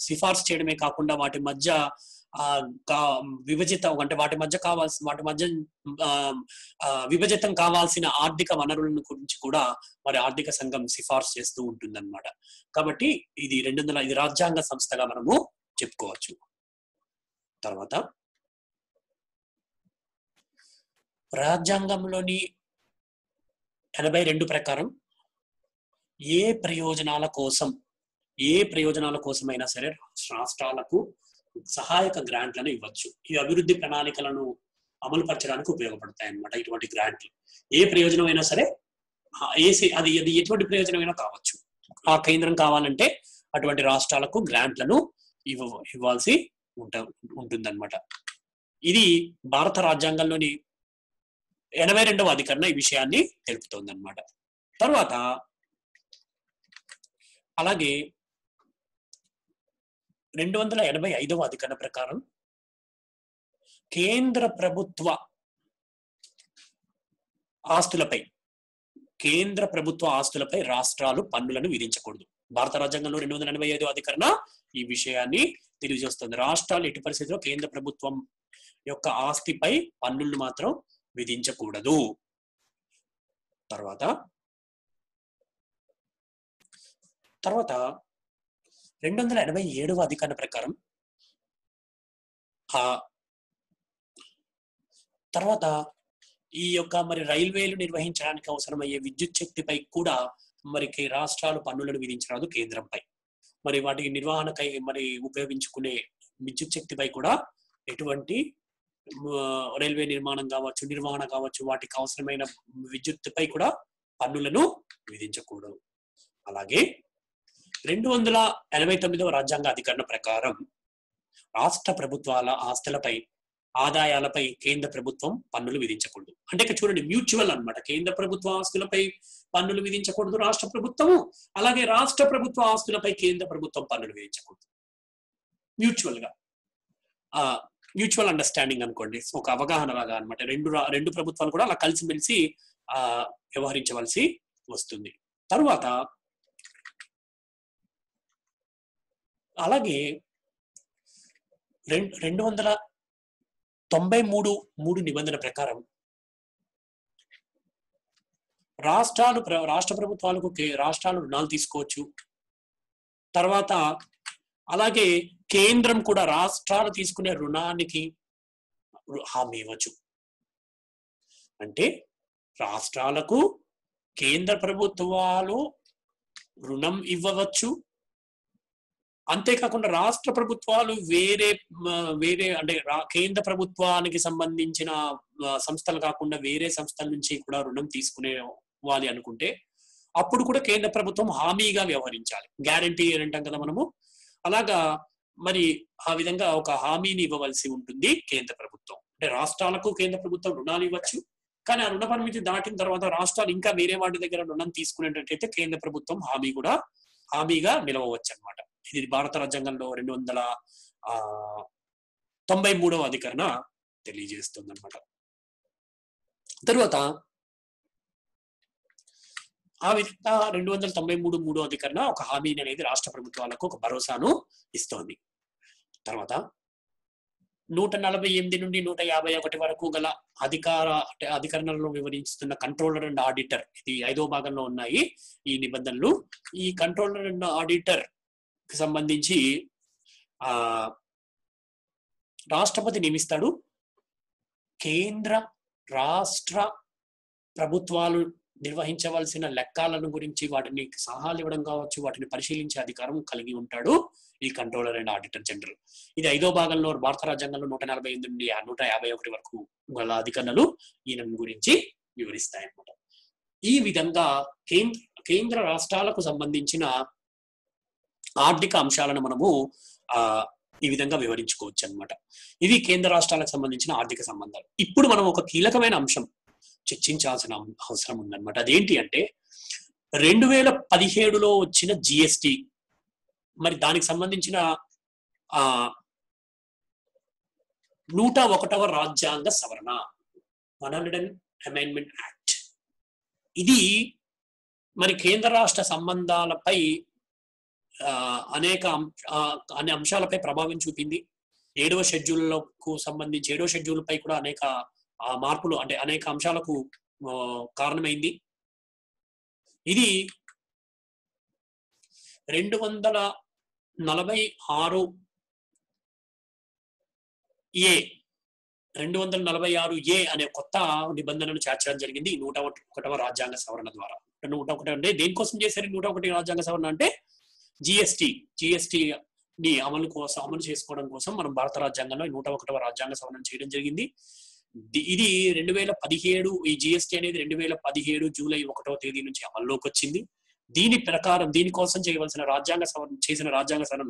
Speaker 1: సిఫార్సు చేయడమే కాకుండా వాటి మధ్య విభజితం కావాల్సిన ఆర్థిక వనరులను గురించి కూడా మరి ఆర్థిక సంఘం సిఫార్సు చేస్తూ ఉంటుందన్నమాట. కాబట్టి ఇది రాజ్యాంగ సంస్థగా మనము చెప్పుకోవచ్చు. తర్వాత రాజ్యాంగంలోని 82 ప్రకారం ఏ ప్రయోజనాల కోసమైనా సరే రాష్ట్రాలకు సహాయక గ్రాంట్లను ఇవ్వచ్చు. ఈ అభివృద్ధి ప్రణాళికలను అమలు పరచడానికి ఉపయోగపడతాయి అన్నమాట ఇటువంటి గ్రాంట్లు. ఏ ప్రయోజనం అయినా సరే అది అది ఎటువంటి ప్రయోజనమైనా కావచ్చు. ఆ కేంద్రం కావాలంటే అటువంటి రాష్ట్రాలకు గ్రాంట్లను ఇవ్వాల్సి ఉంటుందన్నమాట. ఇది భారత రాజ్యాంగంలోని 82వ అధికరణ ఈ విషయాన్ని తెలుపుతోంది అన్నమాట. తర్వాత అలాగే 285వ అధికరణ ప్రకారం కేంద్ర ప్రభుత్వ ఆస్తులపై రాష్ట్రాలు పన్నులను విధించకూడదు. భారత రాజ్యాంగంలో 285వ అధికరణ ఈ విషయాన్ని తెలియజేస్తుంది. రాష్ట్రాలు ఎట్టి పరిస్థితుల్లో కేంద్ర ప్రభుత్వం యొక్క ఆస్తిపై పన్నులను మాత్రం విధించకూడదు. తర్వాత 287వ అధికరణ ప్రకారం తర్వాత ఈ యొక్క మరి రైల్వేలు నిర్వహించడానికి అవసరమయ్యే విద్యుత్ శక్తిపై కూడా మరి రాష్ట్రాలు పన్నులను విధించరాదు కేంద్రంపై. మరి వాటి నిర్వహణకై మరి ఉపయోగించుకునే విద్యుత్ శక్తిపై కూడా ఎటువంటి రైల్వే నిర్మాణం నిర్వహణ కావచ్చు వాటికి అవసరమైన విద్యుత్తుపై కూడా పన్నులను విధించకూడదు. అలాగే 289వ రాజ్యాంగ అధికరణ ప్రకారం రాష్ట్ర ప్రభుత్వాల ఆదాయాలపై కేంద్ర ప్రభుత్వం పన్నులు విధించకూడదు. అంటే ఇక్కడ చూడండి, మ్యూచువల్ అన్నమాట. కేంద్ర ప్రభుత్వ ఆస్తులపై పన్నులు విధించకూడదు రాష్ట్ర ప్రభుత్వము, అలాగే రాష్ట్ర ప్రభుత్వ ఆస్తులపై కేంద్ర ప్రభుత్వం పన్నులు విధించకూడదు. మ్యూచువల్ అండర్స్టాండింగ్ అనుకోండి, ఒక అవగాహన లాగా అనమాట. రెండు ప్రభుత్వాలు కూడా అలా కలిసిమెలిసి వ్యవహరించవలసి వస్తుంది. తరువాత అలాగే 293 నిబంధన ప్రకారం రాష్ట్ర ప్రభుత్వాలకు రాష్ట్రాలు రుణాలు తీసుకోవచ్చు. తర్వాత అలాగే కేంద్రం కూడా రాష్ట్రాలు తీసుకునే రుణానికి హామీ ఇవ్వచ్చు. అంటే రాష్ట్రాలకు కేంద్ర ప్రభుత్వాలు రుణం ఇవ్వవచ్చు. అంతేకాకుండా రాష్ట్ర ప్రభుత్వాలు వేరే అంటే కేంద్ర ప్రభుత్వానికి సంబంధించిన సంస్థలు కాకుండా వేరే సంస్థల నుంచి కూడా రుణం తీసుకునే వాలి అనుకుంటే అప్పుడు కూడా కేంద్ర ప్రభుత్వం హామీగా వ్యవహరించాలి. గ్యారంటీ అంటాం కదా మనము. అలాగా మరి ఆ విధంగా ఒక హామీని ఇవ్వవలసి ఉంటుంది కేంద్ర ప్రభుత్వం. అంటే రాష్ట్రాలకు కేంద్ర ప్రభుత్వం రుణాలు ఇవ్వచ్చు, కానీ ఆ రుణ పరిమితి దాటిన తర్వాత రాష్ట్రాలు ఇంకా వేరే వాటి దగ్గర రుణం తీసుకునేటట్టయితే కేంద్ర ప్రభుత్వం హామీగా నిలవవచ్చు అన్నమాట. ఇది భారత రాజ్యాంగంలో 293వ అధికరణ తెలియజేస్తుంది అన్నమాట. తరువాత ఆ విధంగా 293 అధికరణ ఒక హామీని అనేది రాష్ట్ర ప్రభుత్వాలకు ఒక భరోసాను ఇస్తోంది. తర్వాత 148 నుండి 151 వరకు గల అధికరణలో వివరిస్తున్న కంట్రోలర్ అండ్ ఆడిటర్, ఇది 5వ భాగంలో ఉన్నాయి ఈ నిబంధనలు. ఈ కంట్రోలర్ అండ్ ఆడిటర్ కి సంబంధించి రాష్ట్రపతి నియమిస్తాడు. కేంద్ర రాష్ట్ర ప్రభుత్వాలు నిర్వహించవలసిన లెక్కలను గురించి వాటిని సలహాలు ఇవ్వడం కావచ్చు, వాటిని పరిశీలించే అధికారం కలిగి ఉంటాడు ఈ కంట్రోలర్ అండ్ ఆడిటర్ జనరల్. ఇది 5వ భాగంలో భారత రాజ్యాంగంలో 148 నుండి 151 వరకు గల అధికరణలు ఈయన గురించి వివరిస్తాయి అన్నమాట. ఈ విధంగా కేంద్ర రాష్ట్రాలకు సంబంధించిన ఆర్థిక అంశాలను మనము ఈ విధంగా వివరించుకోవచ్చు అన్నమాట. ఇది కేంద్ర రాష్ట్రాలకు సంబంధించిన ఆర్థిక సంబంధాలు. ఇప్పుడు మనం ఒక కీలకమైన అంశం చర్చించాల్సిన అవసరం ఉందన్నమాట. అదేంటి అంటే 2017లో వచ్చిన జిఎస్టి, మరి దానికి సంబంధించిన 101వ రాజ్యాంగ సవరణ 100 అమెండ్మెంట్ యాక్ట్. ఇది మరి కేంద్ర రాష్ట్ర సంబంధాలపై అనేక అంశాలపై ప్రభావం చూపింది. 7వ షెడ్యూల్కు సంబంధించి 7వ షెడ్యూల్ పై కూడా అనేక మార్పులు అంటే అనేక అంశాలకు కారణమైంది. ఇది 246A అనే కొత్త నిబంధనను చేర్చడం జరిగింది 101వ రాజ్యాంగ సవరణ ద్వారా. 101 అంటే దేనికోసం చేశారు 101 రాజ్యాంగ సవరణ అంటే జిఎస్టిని అమలు చేసుకోవడం కోసం మనం భారత రాజ్యాంగంలో 101వ రాజ్యాంగ సవరణ చేయడం జరిగింది. ఇది 2017 ఈ జిఎస్టీ అనేది 2017 జూలై 1వ తేదీ నుంచి అమల్లోకి వచ్చింది. దీని ప్రకారం దీనికోసం చేయవలసిన రాజ్యాంగ సవరణ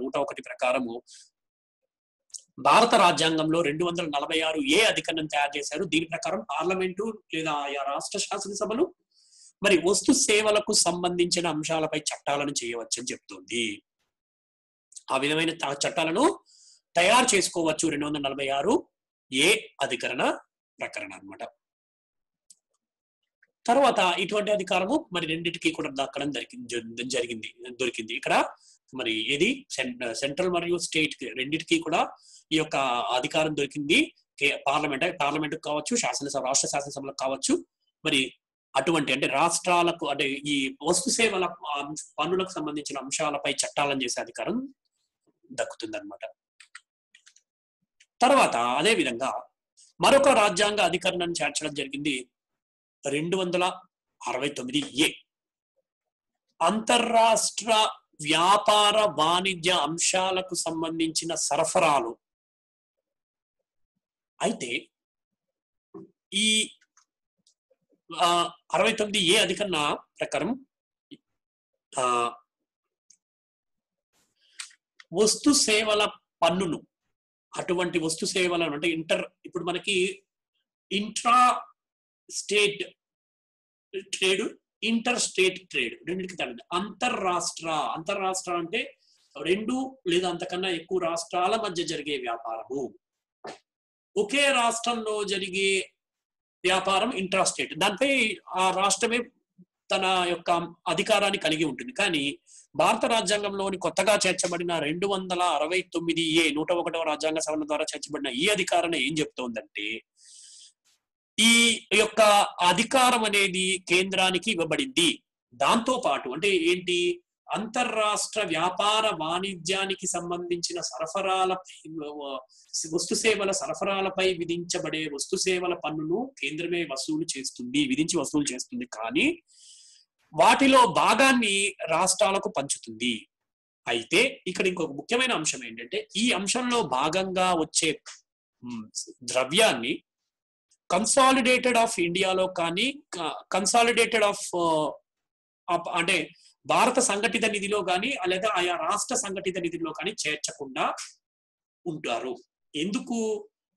Speaker 1: 101 ప్రకారము భారత రాజ్యాంగంలో 246 అధికరణం తయారు చేశారు. దీని ప్రకారం పార్లమెంటు లేదా ఆయా రాష్ట్ర శాసనసభలు మరి వస్తు సేవలకు సంబంధించిన అంశాలపై చట్టాలను చేయవచ్చని చెప్తుంది. ఆ విధమైన చట్టాలను తయారు చేసుకోవచ్చు 246 అధికరణ ప్రకరణ అన్నమాట. తర్వాత ఇటువంటి అధికారము మరి రెండింటికి కూడా దక్కడం దొరికింది. ఇక్కడ మరి ఏది సెంట్రల్ మరియు స్టేట్ రెండింటికి కూడా ఈ యొక్క అధికారం దొరికింది. పార్లమెంట్ కావచ్చు, రాష్ట్ర శాసనసభలకు కావచ్చు. మరి అటువంటి అంటే రాష్ట్రాలకు అంటే ఈ వస్తు సేవల పన్నులకు సంబంధించిన అంశాలపై చట్టాలను చేసే అధికారం దక్కుతుంది అనమాట. తర్వాత అదే విధంగా మరొక రాజ్యాంగ అధికరణను చేర్చడం జరిగింది 269 అంతర్రాష్ట్ర వ్యాపార వాణిజ్య అంశాలకు సంబంధించిన సరఫరాలు. అయితే ఈ 69 అధికరణ ప్రకారం వస్తు సేవల పన్నును అటువంటి వస్తు సేవలను అంటే ఇప్పుడు మనకి intra state trade, inter state trade రెండింటికి తగ్గ అంతర్రాష్ట్ర అంటే 2 లేదా అంతకన్నా ఎక్కువ రాష్ట్రాల మధ్య జరిగే వ్యాపారము. ఒకే రాష్ట్రంలో జరిగే వ్యాపారం ఇంట్రా స్టేట్, దానిపై ఆ రాష్ట్రమే తన యొక్క అధికారాన్ని కలిగి ఉంటుంది. కానీ భారత రాజ్యాంగంలోని కొత్తగా చేర్చబడిన 269 101వ రాజ్యాంగ సవరణ ద్వారా చేర్చబడిన ఈ అధికారం ఏం చెప్తోందంటే ఈ యొక్క అధికారం అనేది కేంద్రానికి ఇవ్వబడింది. దాంతో పాటు అంటే ఏంటి, అంతర్రాష్ట్ర వ్యాపార వాణిజ్యానికి సంబంధించిన వస్తు సేవల సరఫరాలపై విధించబడే వస్తు సేవల పన్నును కేంద్రమే విధించి వసూలు చేస్తుంది. కానీ వాటిలో భాగాన్ని రాష్ట్రాలకు పంచుతుంది. అయితే ఇక్కడ ఇంకొక ముఖ్యమైన అంశం ఏంటంటే ఈ అంశంలో భాగంగా వచ్చే ద్రవ్యాన్ని కన్సాలిడేటెడ్ ఆఫ్ ఇండియాలో కానీ కన్సాలిడేటెడ్ ఆఫ్ అంటే భారత సంఘటిత నిధిలో కానీ లేదా ఆయా రాష్ట్ర సంఘటిత నిధిలో కానీ చేర్చకుండా ఉంటారు.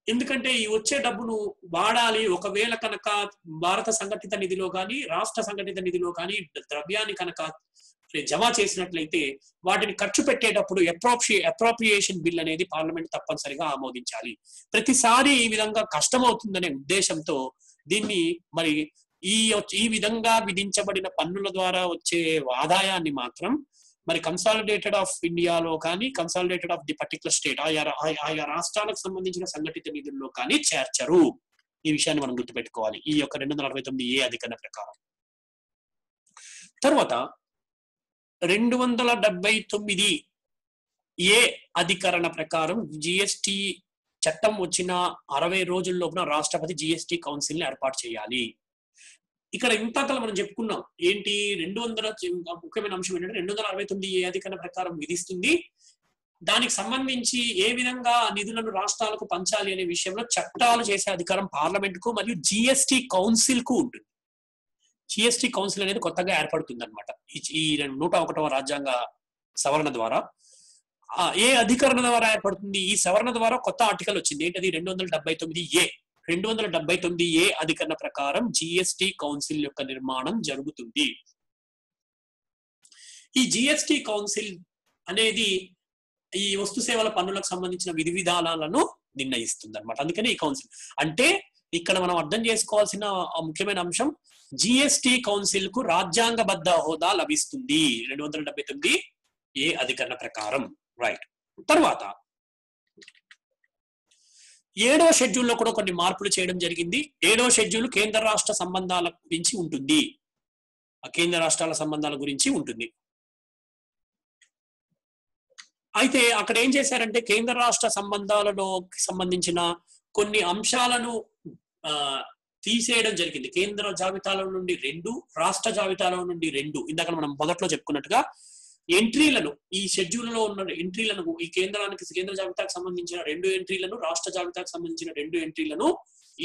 Speaker 1: ఎందుకంటే ఈ వచ్చే డబ్బును వాడాలి. ఒకవేళ కనుక భారత సంఘటిత నిధిలో కానీ రాష్ట్ర సంఘటిత నిధిలో కానీ ద్రవ్యాన్ని కనుక జమ చేసినట్లయితే వాటిని ఖర్చు పెట్టేటప్పుడు అప్రోప్రియేషన్ బిల్ అనేది పార్లమెంట్ తప్పనిసరిగా ఆమోదించాలి. ప్రతిసారి ఈ విధంగా కష్టమవుతుందనే ఉద్దేశంతో దీన్ని మరి ఈ విధంగా విధించబడిన పన్నుల ద్వారా వచ్చే ఆదాయాన్ని మాత్రం మరి కన్సాలిడేటెడ్ ఆఫ్ ఇండియాలో కానీ consolidated of the particular state ఆయా రాష్ట్రాలకు సంబంధించిన సంఘటిత నిధుల్లో కానీ చేర్చరు. ఈ విషయాన్ని మనం గుర్తుపెట్టుకోవాలి ఈ యొక్క 269 అధికరణ ప్రకారం. తర్వాత 279 అధికరణ ప్రకారం జిఎస్టి చట్టం వచ్చిన 60 రోజుల్లోపున రాష్ట్రపతి జిఎస్టి కౌన్సిల్ ని ఏర్పాటు చేయాలి. ఇక్కడ ఇంతకలా మనం చెప్పుకున్నాం ఏంటి, 200 ముఖ్యమైన అంశం ఏంటంటే 269 అధికరణ ప్రకారం విధిస్తుంది. దానికి సంబంధించి ఏ విధంగా నిధులను రాష్ట్రాలకు పంచాలి అనే విషయంలో చట్టాలు చేసే అధికారం పార్లమెంట్ కు మరియు జిఎస్టి కౌన్సిల్ కు ఉంటుంది. జిఎస్టి కౌన్సిల్ అనేది కొత్తగా ఏర్పడుతుంది అనమాట ఈ 101వ రాజ్యాంగ సవరణ ద్వారా. అధికరణ ద్వారా ఏర్పడుతుంది. ఈ సవరణ ద్వారా కొత్త ఆర్టికల్ వచ్చింది ఏంటది 279 అధికరణ ప్రకారం జిఎస్టి కౌన్సిల్ యొక్క నిర్మాణం జరుగుతుంది. ఈ జిఎస్టి కౌన్సిల్ అనేది ఈ వస్తు సేవల పన్నులకు సంబంధించిన విధి విధానాలను నిర్ణయిస్తుంది అనమాట. అందుకని ఈ కౌన్సిల్ అంటే ఇక్కడ మనం అర్థం చేసుకోవాల్సిన ముఖ్యమైన అంశం జిఎస్టి కౌన్సిల్ కు రాజ్యాంగబద్ధ హోదా లభిస్తుంది 279 అధికరణ ప్రకారం. రైట్. తర్వాత 7వ షెడ్యూల్లో కూడా కొన్ని మార్పులు చేయడం జరిగింది. 7వ షెడ్యూల్ కేంద్ర రాష్ట్ర సంబంధాల గురించి ఉంటుంది. కేంద్ర రాష్ట్రాల సంబంధాల గురించి ఉంటుంది. అయితే అక్కడ ఏం చేశారంటే కేంద్ర రాష్ట్ర సంబంధాలలో సంబంధించిన కొన్ని అంశాలను తీసేయడం జరిగింది. కేంద్ర జాబితాలో నుండి 2, రాష్ట్ర జాబితాలో నుండి 2. ఇందాక మనం మొదట్లో చెప్పుకున్నట్టుగా ఎంట్రీలను ఈ షెడ్యూల్లో ఉన్న ఎంట్రీలను ఈ కేంద్ర జాబితాకు సంబంధించిన 2 ఎంట్రీలను రాష్ట్ర జాబితాకు సంబంధించిన 2 ఎంట్రీలను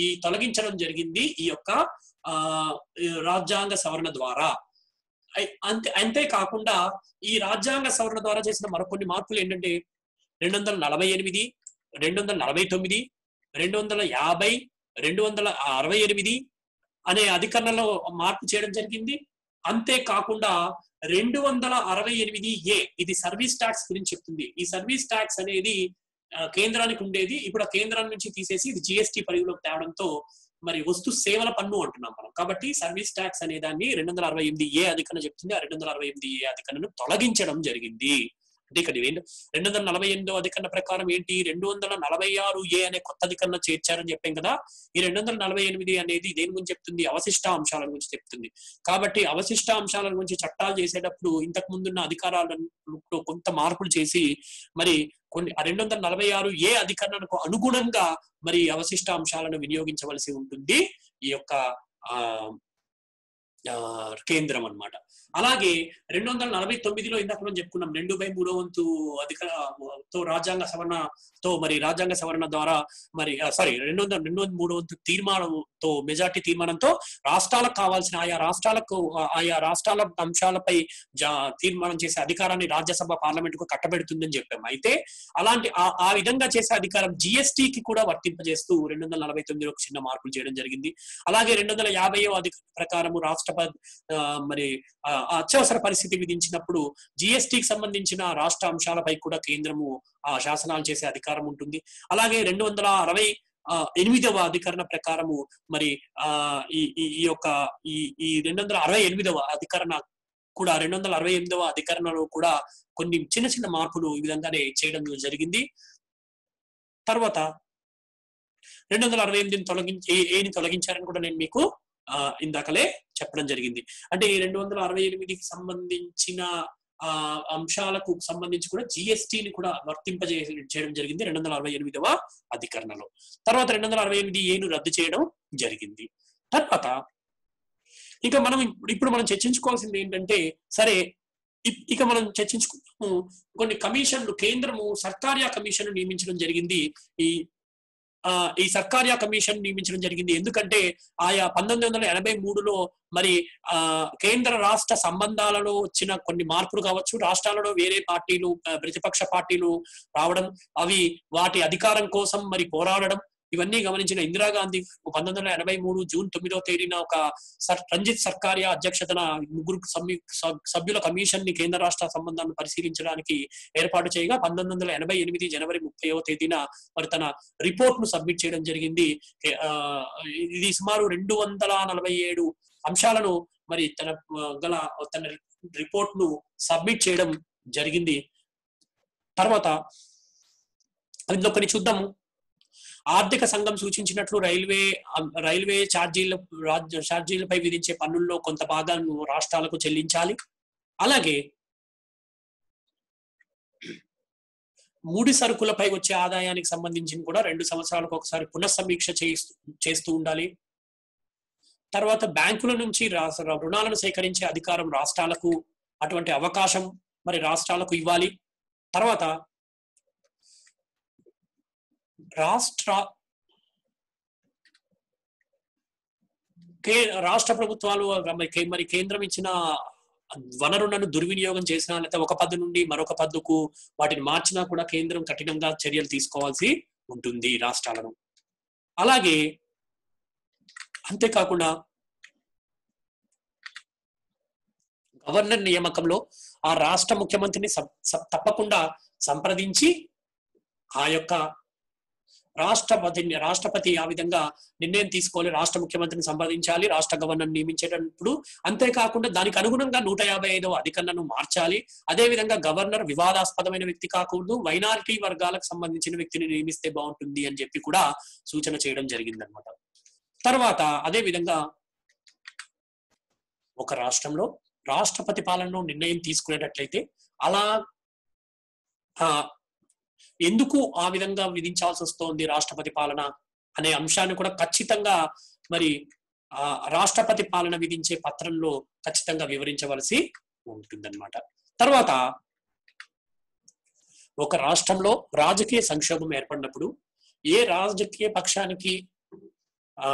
Speaker 1: ఈ తొలగించడం జరిగింది ఈ యొక్క రాజ్యాంగ సవరణ ద్వారా. అంతేకాకుండా ఈ రాజ్యాంగ సవరణ ద్వారా చేసిన మరికొన్ని మార్పులు ఏంటంటే 248, 249, 250, 268 అనే అధికరణలో మార్పు చేయడం జరిగింది. అంతేకాకుండా 268A ఇది సర్వీస్ ట్యాక్స్ గురించి చెప్తుంది. ఈ సర్వీస్ ట్యాక్స్ అనేది కేంద్రానికి ఉండేది, ఇప్పుడు ఆ కేంద్రం నుంచి తీసేసి ఇది జిఎస్టీ పరిధిలోకి తేవడంతో మరి వస్తు సేవల పన్ను అంటున్నాం మనం. కాబట్టి సర్వీస్ ట్యాక్స్ అనే దాన్ని 268A అధికరణ చెప్తుంది. ఆ 268A అధికరణను తొలగించడం జరిగింది. అంటే ఇక్కడ 248వ అధికరణ ప్రకారం ఏంటి 246A అనే కొత్త అధికరణ చేర్చారని చెప్పాం కదా. ఈ 248 అనేది దేని గురించి చెప్తుంది? అవశిష్ట అంశాల గురించి చెప్తుంది. కాబట్టి అవశిష్ట అంశాల గురించి చట్టాలు చేసేటప్పుడు ఇంతకు ముందున్న అధికారాలలో కొంత మార్పులు చేసి మరి కొన్ని 246A అధికరణకు అనుగుణంగా మరి అవశిష్ట అంశాలను వినియోగించవలసి ఉంటుంది ఈ యొక్క కేంద్రం అన్నమాట. అలాగే 249లో ఇందాక మనం చెప్పుకున్నాం 2/3 వంతు అధికారంతో రాజ్యాంగ సవరణతో మరి రాజ్యాంగ సవరణ ద్వారా మరి 2/3 వంతు తీర్మానంతో మెజార్టీ తీర్మానంతో రాష్ట్రాలకు కావాల్సిన ఆయా రాష్ట్రాల అంశాలపై తీర్మానం చేసే అధికారాన్ని రాజ్యసభ పార్లమెంటుకు కట్టబెడుతుందని చెప్పాము. అయితే అలాంటి ఆ విధంగా చేసే అధికారం జిఎస్టీకి కూడా వర్తింపజేస్తూ 249లో చిన్న మార్పులు చేయడం జరిగింది. అలాగే 250వ అధికారం ప్రకారం రాష్ట్రపతి మరి అత్యవసర పరిస్థితి విధించినప్పుడు జిఎస్టీకి సంబంధించిన రాష్ట్ర అంశాలపై కూడా కేంద్రము శాసనాలు చేసే అధికారం ఉంటుంది. అలాగే 268వ అధికరణ ప్రకారము మరి ఈ యొక్క ఈ 268వ అధికరణ కూడా 268వ అధికరణలో కూడా కొన్ని చిన్న చిన్న మార్పులు ఈ విధంగానే చేయడం జరిగింది. తర్వాత 268ని తొలగించారని కూడా నేను మీకు ఇందాకలే చెప్పడం జరిగింది. అంటే ఈ 268కి సంబంధించిన అంశాలకు సంబంధించి కూడా జిఎస్టీని కూడా వర్తింపజేయడం జరిగింది 268వ అధికరణలో. తర్వాత 268Aను రద్దు చేయడం జరిగింది. తర్వాత ఇక ఇప్పుడు మనం చర్చించుకోవాల్సింది ఏంటంటే, సరే ఇక మనం చర్చించుకుంటాము కొన్ని కమిషన్లు. కేంద్రము సర్కారియా కమిషన్ నియమించడం జరిగింది. ఈ సర్కారియా కమిషన్ నియమించడం జరిగింది ఎందుకంటే ఆయా 1983లో మరి కేంద్ర రాష్ట్ర సంబంధాలలో వచ్చిన కొన్ని మార్పులు కావచ్చు, రాష్ట్రాలలో వేరే పార్టీలు ప్రతిపక్ష పార్టీలు రావడం, అవి వాటి అధికారం కోసం మరి పోరాడడం, ఇవన్నీ గమనించిన ఇందిరాగాంధీ 1983 జూన్ 9వ తేదీన ఒక రంజిత్ సర్కారియా అధ్యక్షతన 3 సభ్యుల కమిషన్ ని కేంద్ర రాష్ట్ర సంబంధాలను పరిశీలించడానికి ఏర్పాటు చేయగా 1988 జనవరి 30వ తేదీన మరి తన రిపోర్ట్ ను సబ్మిట్ చేయడం జరిగింది. ఇది సుమారు 247 అంశాలను మరి తన రిపోర్ట్ ను సబ్మిట్ చేయడం జరిగింది. తర్వాత అందులో కొన్ని చూద్దాము. ఆర్థిక సంఘం సూచించినట్లు రైల్వే ఛార్జీలపై విధించే పన్నుల్లో కొంత భాగాన్ని రాష్ట్రాలకు చెల్లించాలి. అలాగే ముడి సరుకులపై వచ్చే ఆదాయానికి సంబంధించి కూడా 2 సంవత్సరాలకు ఒకసారి పునఃసమీక్ష చేస్తూ ఉండాలి. తర్వాత బ్యాంకుల నుంచి రుణాలను సేకరించే అధికారం రాష్ట్రాలకు, అటువంటి అవకాశం మరి రాష్ట్రాలకు ఇవ్వాలి. తర్వాత రాష్ట్ర ప్రభుత్వాలు మరి కేంద్రం ఇచ్చిన వనరులను దుర్వినియోగం చేసినా, లేకపోతే ఒక పద్దు నుండి మరొక పద్దుకు వాటిని మార్చినా కూడా కేంద్రం కఠినంగా చర్యలు తీసుకోవాల్సి ఉంటుంది రాష్ట్రాలను. అలాగే అంతేకాకుండా గవర్నర్ నియామకంలో ఆ రాష్ట్ర ముఖ్యమంత్రిని తప్పకుండా సంప్రదించి ఆ యొక్క రాష్ట్రపతి ఆ విధంగా నిర్ణయం తీసుకోవాలి. రాష్ట్ర ముఖ్యమంత్రిని సంప్రదించాలి రాష్ట్ర గవర్నర్ నియమించేటప్పుడు. అంతేకాకుండా దానికి అనుగుణంగా 155వ అధికరణను మార్చాలి. అదే విధంగా గవర్నర్ వివాదాస్పదమైన వ్యక్తి కాకూడదు, మైనారిటీ వర్గాలకు సంబంధించిన వ్యక్తిని నియమిస్తే బాగుంటుంది అని చెప్పి కూడా సూచన చేయడం జరిగిందనమాట. తర్వాత అదే విధంగా ఒక రాష్ట్రంలో రాష్ట్రపతి పాలనలో నిర్ణయం తీసుకునేటట్లయితే అలా ఎందుకు ఆ విధంగా విధించాల్సి వస్తోంది రాష్ట్రపతి పాలన అనే అంశాన్ని కూడా ఖచ్చితంగా మరి రాష్ట్రపతి పాలన విధించే పత్రంలో ఖచ్చితంగా వివరించవలసి ఉంటుందన్నమాట. తర్వాత ఒక రాష్ట్రంలో రాజకీయ సంక్షోభం ఏర్పడినప్పుడు ఏ రాజకీయ పక్షానికి ఆ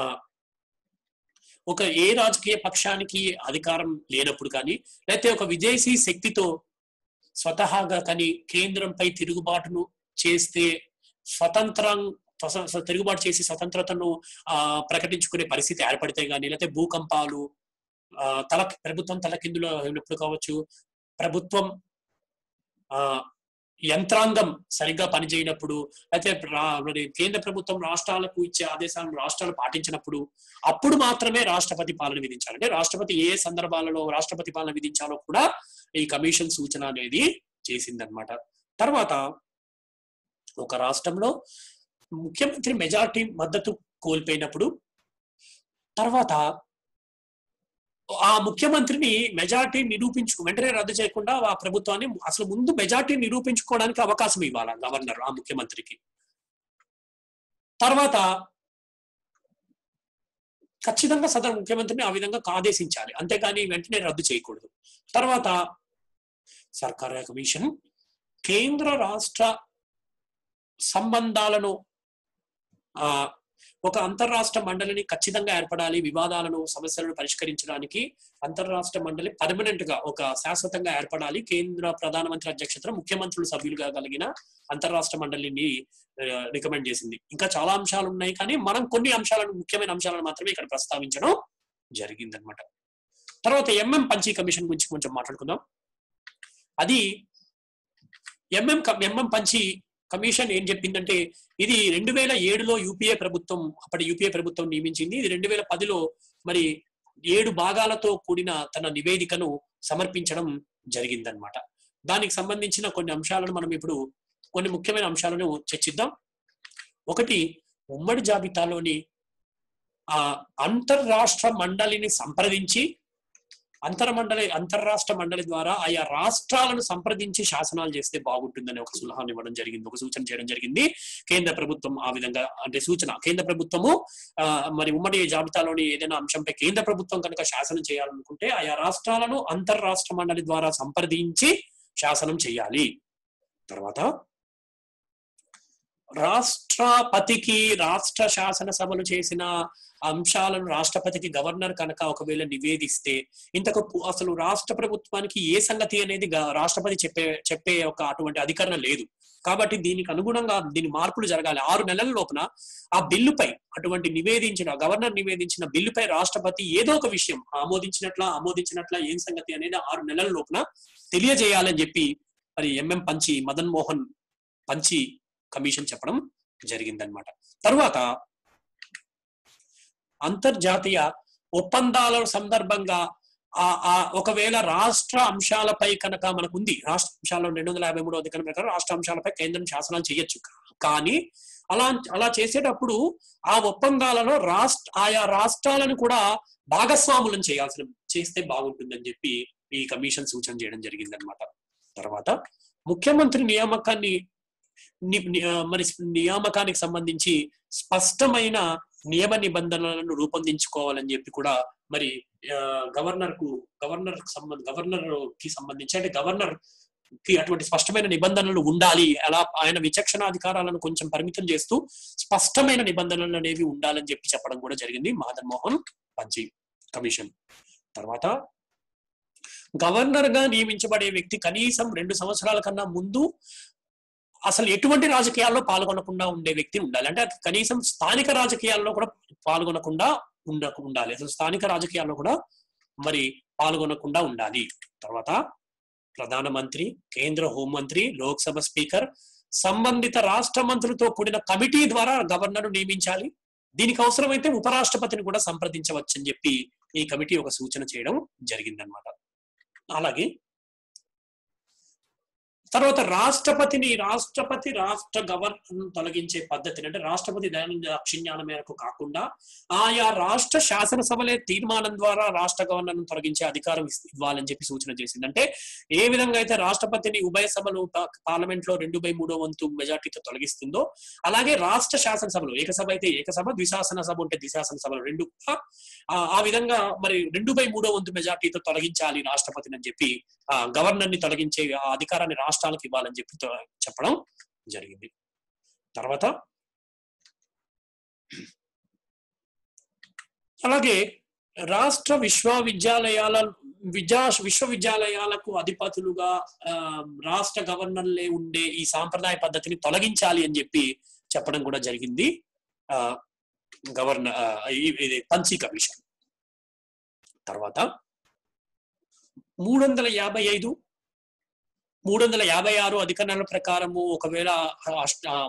Speaker 1: ఒక ఏ రాజకీయ పక్షానికి అధికారం లేనప్పుడు కానీ, లేకపోతే ఒక విదేశీ శక్తితో స్వతహాగా కానీ కేంద్రంపై తిరుగుబాటును చేస్తే స్వతంత్రం తిరుగుబాటు చేసి స్వతంత్రతను ప్రకటించుకునే పరిస్థితి ఏర్పడితే గానీ, లేకపోతే భూకంపాలు ప్రభుత్వం తలకిందులో అయినప్పుడు కావచ్చు, ప్రభుత్వం ఆ యంత్రాంగం సరిగ్గా పనిచేయనప్పుడు, అయితే మరి కేంద్ర ప్రభుత్వం రాష్ట్రాలకు ఇచ్చే ఆదేశాలను రాష్ట్రాలు పాటించినప్పుడు, అప్పుడు మాత్రమే రాష్ట్రపతి పాలన విధించాలి. అంటే రాష్ట్రపతి ఏ సందర్భాలలో రాష్ట్రపతి పాలన విధించాలో కూడా ఈ కమిషన్ సూచన అనేది చేసిందనమాట. తర్వాత ఒక రాష్ట్రంలో ముఖ్యమంత్రి మెజారిటీ మద్దతు కోల్పోయినప్పుడు, తర్వాత ఆ ముఖ్యమంత్రిని మెజారిటీ వెంటనే రద్దు చేయకుండా ఆ ప్రభుత్వాన్ని అసలు ముందు మెజారిటీ నిరూపించుకోవడానికి అవకాశం ఇవ్వాలి గవర్నర్ ఆ ముఖ్యమంత్రికి. తర్వాత ఖచ్చితంగా సదరు ముఖ్యమంత్రిని ఆ విధంగా ఆదేశించాలి, అంతేగాని వెంటనే రద్దు చేయకూడదు. తర్వాత సర్కార్ కమిషన్ కేంద్ర రాష్ట్ర సంబంధాలను ఒక అంతర్రాష్ట్ర మండలిని ఖచ్చితంగా ఏర్పడాలి. వివాదాలను సమస్యలను పరిష్కరించడానికి అంతర్రాష్ట్ర మండలి పర్మనెంట్ గా ఒక శాశ్వతంగా ఏర్పడాలి. కేంద్ర ప్రధానమంత్రి అధ్యక్షతన ముఖ్యమంత్రులు సభ్యులుగా కలిగిన అంతర్రాష్ట్ర మండలిని రికమెండ్ చేసింది. ఇంకా చాలా అంశాలు ఉన్నాయి, కానీ మనం కొన్ని అంశాలను, ముఖ్యమైన అంశాలను మాత్రమే ఇక్కడ ప్రస్తావించడం జరిగిందనమాట. తర్వాత ఎంఎం పంచీ కమిషన్ గురించి కొంచెం మాట్లాడుకుందాం. అది ఎంఎం పంచీ కమిషన్ ఏం చెప్పిందంటే, ఇది 2007లో అప్పటి యూపీఏ ప్రభుత్వం నియమించింది. ఇది 2010లో మరి 7 భాగాలతో కూడిన తన నివేదికను సమర్పించడం జరిగిందనమాట. దానికి సంబంధించిన కొన్ని అంశాలను మనం ఇప్పుడు కొన్ని ముఖ్యమైన అంశాలను చర్చిద్దాం. ఒకటి, ఉమ్మడి జాబితాలోని అంతర్రాష్ట్ర మండలిని సంప్రదించి అంతర్రాష్ట్ర మండలి ద్వారా ఆయా రాష్ట్రాలను సంప్రదించి శాసనాలు చేస్తే బాగుంటుందని ఒక సలహాను ఇవ్వడం జరిగింది, ఒక సూచన చేయడం జరిగింది. కేంద్ర ప్రభుత్వం ఆ విధంగా, అంటే సూచన, కేంద్ర ప్రభుత్వము మరి ఉమ్మడి జాబితాలోని ఏదైనా అంశంపై కేంద్ర ప్రభుత్వం కనుక శాసనం చేయాలనుకుంటే ఆయా రాష్ట్రాలను అంతర్రాష్ట్ర మండలి ద్వారా సంప్రదించి శాసనం చేయాలి. తర్వాత రాష్ట్రపతికి రాష్ట్ర శాసనసభలు చేసిన అంశాలను రాష్ట్రపతికి గవర్నర్ కనుక ఒకవేళ నివేదిస్తే, ఇంతకు అసలు రాష్ట్ర ప్రభుత్వానికి ఏ సంగతి అనేది రాష్ట్రపతి చెప్పే ఒక అటువంటి అధికారం లేదు. కాబట్టి దీనికి అనుగుణంగా దీని మార్పులు జరగాలి. 6 నెలల లోపున ఆ బిల్లుపై గవర్నర్ నివేదించిన బిల్లుపై రాష్ట్రపతి ఏదో ఒక విషయం ఆమోదించినట్ల ఏం సంగతి అనేది 6 నెలల లోపున తెలియజేయాలని చెప్పి మరి మదన్ మోహన్ పంచి కమిషన్ చెప్పడం జరిగిందనమాట. తర్వాత అంతర్జాతీయ ఒప్పందాల సందర్భంగా ఒకవేళ రాష్ట్ర అంశాలపై కనుక మనకుంది, రాష్ట్ర అంశాల్లో 253వ అధికరణ ప్రకారం రాష్ట్ర అంశాలపై కేంద్రం శాసనాలు చేయొచ్చు. కానీ అలా చేసేటప్పుడు ఆ ఒప్పందాలలో ఆయా రాష్ట్రాలను కూడా భాగస్వాములను చేస్తే బాగుంటుందని చెప్పి ఈ కమిషన్ సూచన చేయడం జరిగిందనమాట. తర్వాత ముఖ్యమంత్రి నియామకానికి సంబంధించి స్పష్టమైన నియమ నిబంధనలను రూపొందించుకోవాలని చెప్పి కూడా మరి గవర్నర్ కి సంబంధించి, అంటే గవర్నర్ కి అటువంటి స్పష్టమైన నిబంధనలు ఉండాలి. అలా ఆయన విచక్షణాధికారాలను కొంచెం పరిమితం చేస్తూ స్పష్టమైన నిబంధనలు అనేవి ఉండాలని చెప్పి చెప్పడం కూడా జరిగింది మదన్ మోహన్ పంచి కమిషన్. తర్వాత గవర్నర్ గా నియమించబడే వ్యక్తి కనీసం 2 సంవత్సరాల కన్నా ముందు అసలు ఎటువంటి రాజకీయాల్లో పాల్గొనకుండా ఉండే వ్యక్తి ఉండాలి. అంటే కనీసం స్థానిక రాజకీయాల్లో కూడా పాల్గొనకుండా ఉండాలి. అసలు స్థానిక రాజకీయాల్లో కూడా మరి పాల్గొనకుండా ఉండాలి. తర్వాత ప్రధానమంత్రి, కేంద్ర హోంమంత్రి, లోక్సభ స్పీకర్, సంబంధిత రాష్ట్ర మంత్రులతో కూడిన కమిటీ ద్వారా గవర్నర్ నియమించాలి. దీనికి అవసరమైతే ఉపరాష్ట్రపతిని కూడా సంప్రదించవచ్చని చెప్పి ఈ కమిటీ ఒక సూచన చేయడం జరిగిందనమాట. అలాగే తర్వాత రాష్ట్రపతి రాష్ట్ర గవర్నర్ తొలగించే పద్ధతిని, అంటే రాష్ట్రపతి దాక్షిణ్యాల మేరకు కాకుండా ఆయా రాష్ట్ర శాసనసభలే తీర్మానం ద్వారా రాష్ట్ర గవర్నర్ తొలగించే అధికారం ఇవ్వాలని చెప్పి సూచన చేసింది. అంటే ఏ విధంగా అయితే రాష్ట్రపతిని ఉభయ సభలు పార్లమెంట్ లో 2/3 వంతు మెజార్టీతో తొలగిస్తుందో, అలాగే రాష్ట్ర శాసనసభలు, ఏకసభ అయితే ఏకసభ, ద్విశాసన సభ ఉంటే ద్విశాసన సభలు 2 ఆ విధంగా మరి 2/3 వంతు మెజార్టీతో తొలగించాలి రాష్ట్రపతిని అని చెప్పి గవర్నర్ ని తొలగించే అధికారాన్ని రాష్ట్రాలకు ఇవ్వాలని చెప్పి చెప్పడం జరిగింది. తర్వాత అలాగే రాష్ట్ర విశ్వవిద్యాలయాలకు అధిపతులుగా రాష్ట్ర గవర్నర్లే ఉండే ఈ సాంప్రదాయ పద్ధతిని తొలగించాలి అని చెప్పి చెప్పడం కూడా జరిగింది గవర్నర్ ఇది పంచీ కమిషన్. తర్వాత 355, 356 అధికరణల ప్రకారము ఒకవేళ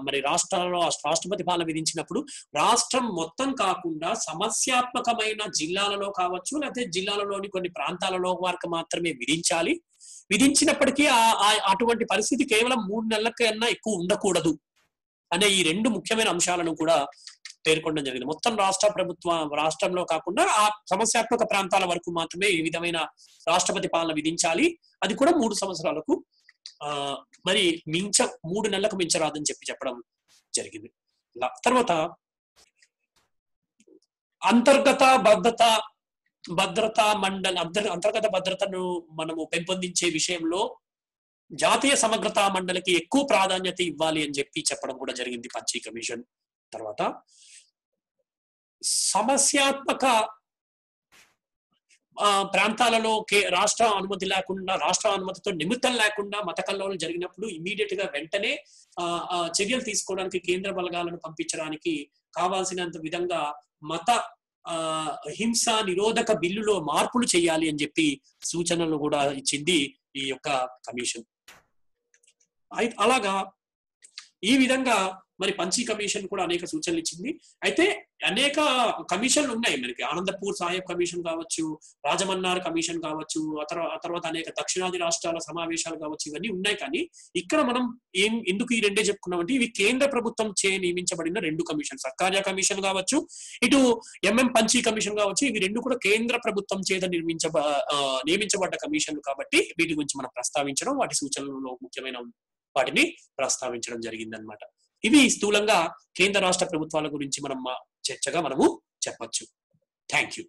Speaker 1: మరి రాష్ట్రాల్లో రాష్ట్రపతి పాలన విధించినప్పుడు రాష్ట్రం మొత్తం కాకుండా సమస్యాత్మకమైన జిల్లాలలో కావచ్చు, లేకపోతే జిల్లాలలోని కొన్ని ప్రాంతాలలో వారికి మాత్రమే విధించాలి. విధించినప్పటికీ అటువంటి పరిస్థితి కేవలం 3 నెలల కన్నా ఎక్కువ ఉండకూడదు అనే ఈ 2 ముఖ్యమైన అంశాలను కూడా పేర్కొనడం జరిగింది. మొత్తం రాష్ట్రంలో కాకుండా ఆ సమస్యాత్మక ప్రాంతాల వరకు మాత్రమే ఈ విధమైన రాష్ట్రపతి పాలన విధించాలి. అది కూడా 3 సంవత్సరాలకు మరి 3 నెలలకు మించరాదని చెప్పడం జరిగింది. తర్వాత అంతర్గత భద్రతను మనము పెంపొందించే విషయంలో జాతీయ సమగ్రతా మండలికి ఎక్కువ ప్రాధాన్యత ఇవ్వాలి అని చెప్పడం కూడా జరిగింది పంచీ కమిషన్. తర్వాత సమస్యాత్మక ప్రాంతాలలో రాష్ట్ర అనుమతి లేకుండా, రాష్ట్ర అనుమతితో నిమిత్తం లేకుండా మత కల్లోలం జరిగినప్పుడు ఇమీడియట్ గా వెంటనే చర్యలు తీసుకోవడానికి కేంద్ర బలగాలను పంపించడానికి కావాల్సినంత విధంగా మత హింస నిరోధక బిల్లులో మార్పులు చేయాలి అని చెప్పి సూచనలు కూడా ఇచ్చింది ఈ యొక్క కమిషన్. అలాగా ఈ విధంగా మరి పంచీ కమిషన్ కూడా అనేక సూచనలు ఇచ్చింది. అయితే అనేక కమిషన్లు ఉన్నాయి మనకి. ఆనందపూర్ సాహెబ్ కమిషన్ కావచ్చు, రాజమన్నార్ కమిషన్ కావచ్చు, తర్వాత అనేక దక్షిణాది రాష్ట్రాల సమావేశాలు కావచ్చు, ఇవన్నీ ఉన్నాయి. కానీ ఇక్కడ మనం ఎందుకు ఈ 2 చెప్పుకున్నామంటే ఇవి కేంద్ర ప్రభుత్వం చే నియమించబడిన 2 కమిషన్. సర్కార్య కమిషన్ కావచ్చు, ఇటు పంచీ కమిషన్ కావచ్చు, ఇవి 2 కూడా కేంద్ర ప్రభుత్వం చేత నియమించబడ్డ కమిషన్లు కాబట్టి వీటి గురించి మనం ప్రస్తావించడం, వాటి సూచనలలో ముఖ్యమైన వాటిని ప్రస్తావించడం జరిగిందనమాట. ఇవి స్థూలంగా కేంద్ర రాష్ట్ర ప్రభుత్వాల గురించి మనము చర్చగా చెప్పొచ్చు. Thank you.